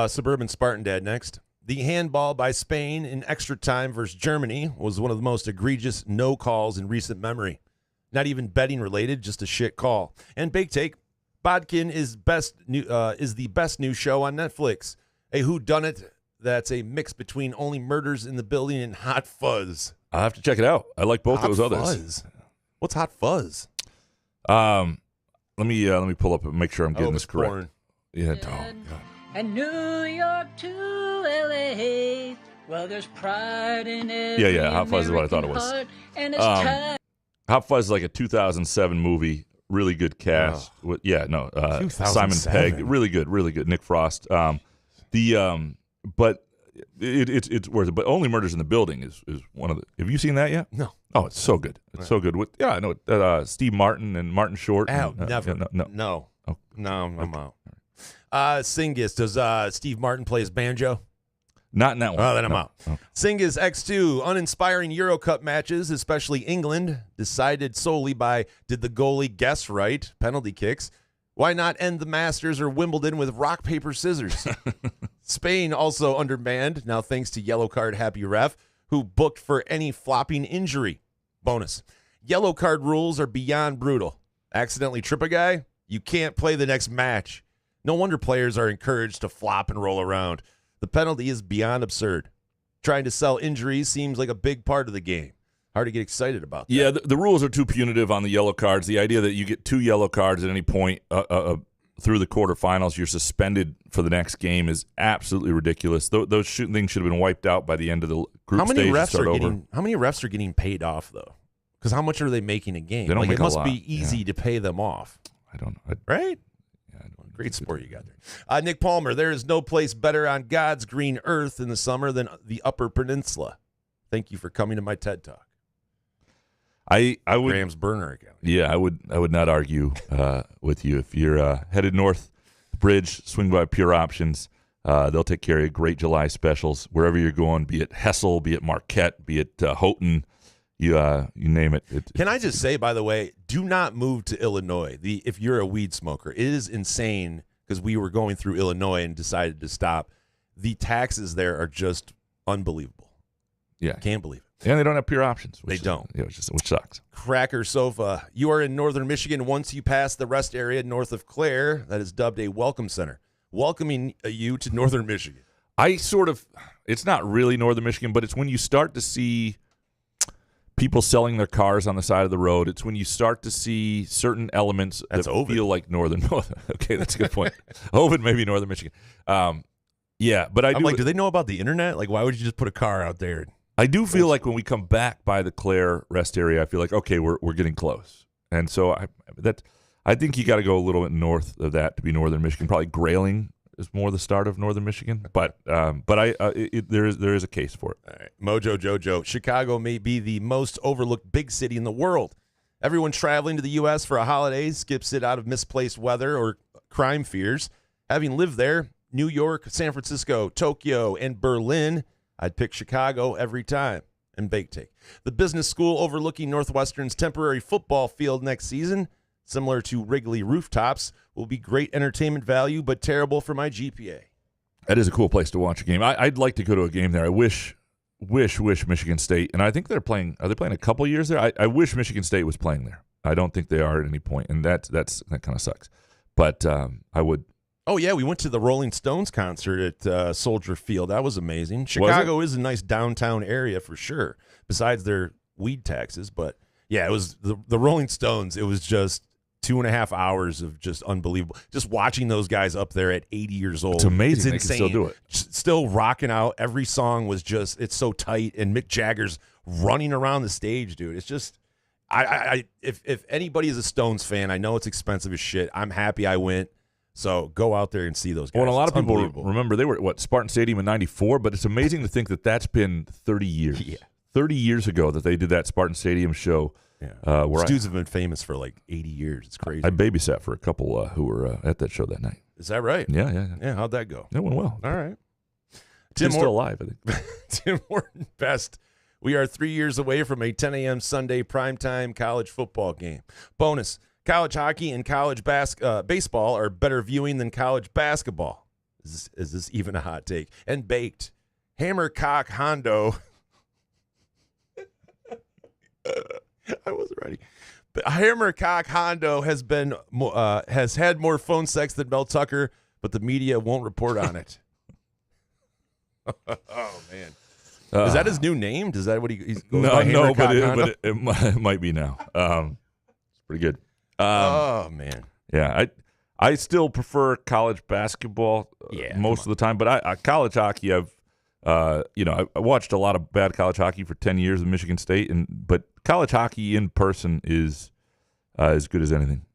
Suburban Spartan Dad next. The handball by Spain in extra time versus Germany was one of the most egregious no calls in recent memory. Not even betting related, just a shit call. And Bake Take, Bodkin is the best new show on Netflix. A whodunit that's a mix between Only Murders in the Building and Hot Fuzz. I'll have to check it out. I like both those others. Fuzz. What's Hot Fuzz? Let me pull up and make sure I'm getting this correct. Porn. Yeah, God. And New York to LA. Well, there's pride in it. Yeah. Hot Fuzz is what I thought it was. And it's time. Hot Fuzz is like a 2007 movie. Really good cast. Simon Pegg. Really good. Nick Frost. But it's worth it. But Only Murders in the Building is one of the. Have you seen that yet? No. Oh, it's so good. It's so good. I know Steve Martin and Martin Short. Never. No. Oh. No, I'm out. Singis. Does Steve Martin play his banjo? Not in that one. Oh, then I'm out. Okay. Singis X2. Uninspiring Euro Cup matches, especially England, decided solely by did the goalie guess right? Penalty kicks. Why not end the Masters or Wimbledon with rock, paper, scissors? Spain also undermanned, now thanks to yellow card happy ref, who booked for any flopping injury. Bonus. Yellow card rules are beyond brutal. Accidentally trip a guy? You can't play the next match. No wonder players are encouraged to flop and roll around. The penalty is beyond absurd. Trying to sell injuries seems like a big part of the game. Hard to get excited about that. Yeah, the rules are too punitive on the yellow cards. The idea that you get 2 yellow cards at any point through the quarterfinals, you're suspended for the next game is absolutely ridiculous. Those things should have been wiped out by the end of the group stage. How many refs are getting paid off, though? Because how much are they making a game? They don't make it must a lot. be easy to pay them off. I don't know. Right? Yeah, great sport you got there. Nick Palmer, there is no place better on God's green earth in the summer than the Upper Peninsula. Thank you for coming to my TED Talk. I would Graham's burner account. Yeah, I would not argue with you. If you're headed north the bridge, swing by Pure Options. They'll take care of you. Great July specials wherever you're going, be it Hessel, be it Marquette, be it Houghton. You name it. Can I just say, by the way, do not move to Illinois. If you're a weed smoker, it is insane because we were going through Illinois and decided to stop. The taxes there are just unbelievable. Yeah, can't believe it. And they don't have pure options. They don't. Which sucks. Cracker Sofa. You are in northern Michigan once you pass the rest area north of Clare. That is dubbed a welcome center. Welcoming you to northern Michigan. It's not really northern Michigan, but it's when you start to see people selling their cars on the side of the road. It's when you start to see certain elements that feel like northern. Okay, that's a good point. Ovid may be northern Michigan. Yeah, but I'm like, do they know about the internet? Like, why would you just put a car out there? I do feel like when we come back by the Clare rest area, I feel like, okay, we're getting close. And so I think you got to go a little bit north of that to be northern Michigan. Probably Grayling is more the start of northern Michigan, but there is a case for it. All right. Mojo Jojo. Chicago may be the most overlooked big city in the world. Everyone traveling to the U.S. for a holiday skips it out of misplaced weather or crime fears. Having lived there, New York, San Francisco, Tokyo, and Berlin, I'd pick Chicago every time. And Bake Take. The business school overlooking Northwestern's temporary football field next season, similar to Wrigley rooftops, will be great entertainment value, but terrible for my GPA. That is a cool place to watch a game. I'd like to go to a game there. I wish Michigan State, and I think they're playing. Are they playing a couple years there? I wish Michigan State was playing there. I don't think they are at any point, and that kind of sucks. But I would. Oh, yeah, we went to the Rolling Stones concert at Soldier Field. That was amazing. Chicago is a nice downtown area for sure, besides their weed taxes. But, yeah, it was the Rolling Stones. It was just 2.5 hours of just unbelievable. Just watching those guys up there at 80 years old. It's amazing. It's insane. They can still do it. Still rocking out. Every song was just, it's so tight. And Mick Jagger's running around the stage, dude. It's just, if anybody is a Stones fan, I know it's expensive as shit. I'm happy I went. So go out there and see those guys. Well, a lot of people remember they were at Spartan Stadium in '94, but it's amazing to think that that's been 30 years. Yeah. 30 years ago that they did that Spartan Stadium show. Yeah. These dudes have been famous for like 80 years. It's crazy. I babysat for a couple who were at that show that night. Is that right? Yeah. Yeah, how'd that go? It went well. All right. Tim's still alive, I think. Tim Horton Best. We are 3 years away from a 10 a.m. Sunday primetime college football game. Bonus. College hockey and college baseball are better viewing than college basketball. Is this even a hot take? And Baked. Hammercock Hondo. I wasn't ready. But Hammercock Hondo has had more phone sex than Mel Tucker, but the media won't report on it. Oh, man. Is that his new name? Is that what he's goes by? No, but it might be now. It's pretty good. Oh, man. Yeah, I still prefer college basketball most of the time, but I college hockey, I watched a lot of bad college hockey for 10 years in Michigan State, but college hockey in person is as good as anything.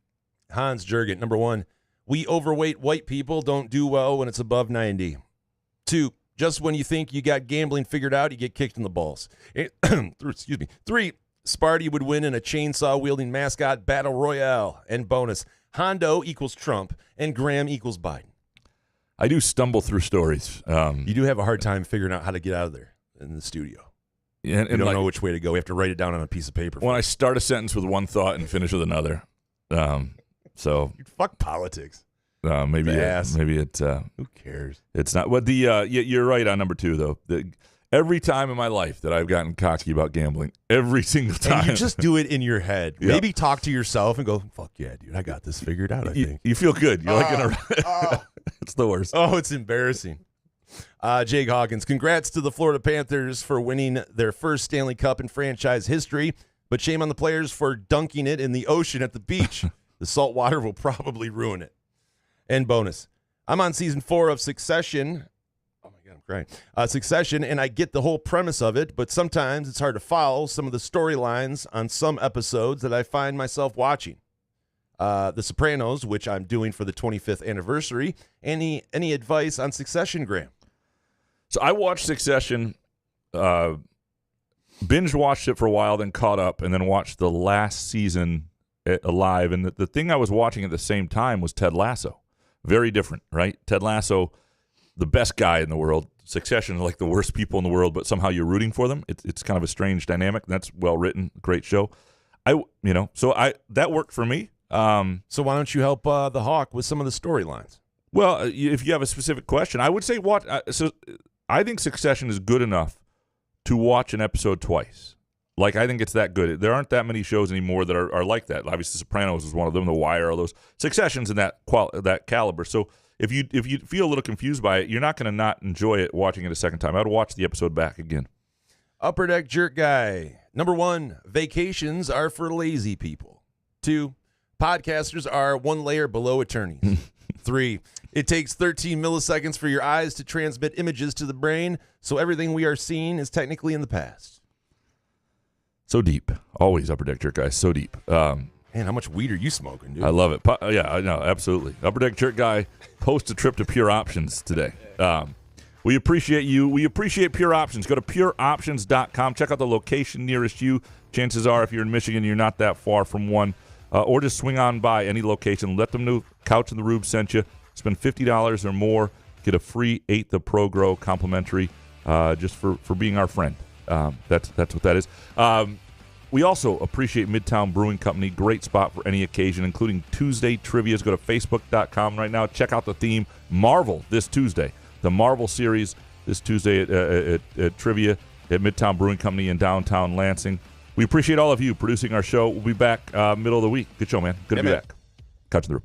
Hans Jurgen, number 1, we overweight white people don't do well when it's above 90. 2, just when you think you got gambling figured out, you get kicked in the balls. 3, Sparty would win in a chainsaw-wielding mascot battle royale. And bonus, Hondo equals Trump and Graham equals Biden. I do stumble through stories. You do have a hard time figuring out how to get out of there in the studio. Yeah, and you don't know which way to go. We have to write it down on a piece of paper. When I start a sentence with one thought and finish with another. So fuck politics. Maybe it. Who cares? It's not. But you're right on number 2 though. Every time in my life that I've gotten cocky about gambling, every single time. And you just do it in your head. Yeah. Maybe talk to yourself and go, fuck yeah, dude, I got this figured out, I think. You feel good. You're it's the worst. Oh, it's embarrassing. Jake Hawkins, congrats to the Florida Panthers for winning their first Stanley Cup in franchise history, but shame on the players for dunking it in the ocean at the beach. The salt water will probably ruin it. And bonus, I'm on season 4 of Succession. I'm crying. Succession, and I get the whole premise of it, but sometimes it's hard to follow some of the storylines on some episodes that I find myself watching. The Sopranos, which I'm doing for the 25th anniversary. Any advice on Succession, Graham? So I watched Succession, binge watched it for a while, then caught up, and then watched the last season live. And the thing I was watching at the same time was Ted Lasso. Very different, right? Ted Lasso, the best guy in the world. Succession is like the worst people in the world, but somehow you're rooting for them. It's kind of a strange dynamic. That's well written, great show. That worked for me. So why don't you help the Hawk with some of the storylines? Well, if you have a specific question, I would say I think Succession is good enough to watch an episode twice. Like, I think it's that good. There aren't that many shows anymore that are like that. Obviously, Sopranos is one of them. The Wire, all those Successions in that caliber. So if you feel a little confused by it, you're not going to not enjoy it watching it a second time. I would watch the episode back again. Upper Deck Jerk Guy. Number 1, vacations are for lazy people. 2, podcasters are one layer below attorneys. 3, it takes 13 milliseconds for your eyes to transmit images to the brain, so everything we are seeing is technically in the past. So deep. Always Upper Deck Jerk Guy. So deep. Man, how much weed are you smoking, dude? I love it. Yeah, I know. Absolutely. Upper Deck Jerk Guy post a trip to Pure Options today. We appreciate you. We appreciate Pure Options. Go to pureoptions.com. Check out the location nearest you. Chances are, if you're in Michigan, you're not that far from one. Or just swing on by any location. Let them know Couch in the Rube sent you. Spend $50 or more. Get a free 8th of Pro Grow complimentary just for being our friend. That's what that is. We also appreciate Midtown Brewing Company. Great spot for any occasion, including Tuesday trivias. Go to facebook.com right now. Check out the theme Marvel this Tuesday. The Marvel series this Tuesday at Trivia at Midtown Brewing Company in downtown Lansing. We appreciate all of you producing our show. We'll be back middle of the week. Good show, man. Good to be back. Couch in the Roof.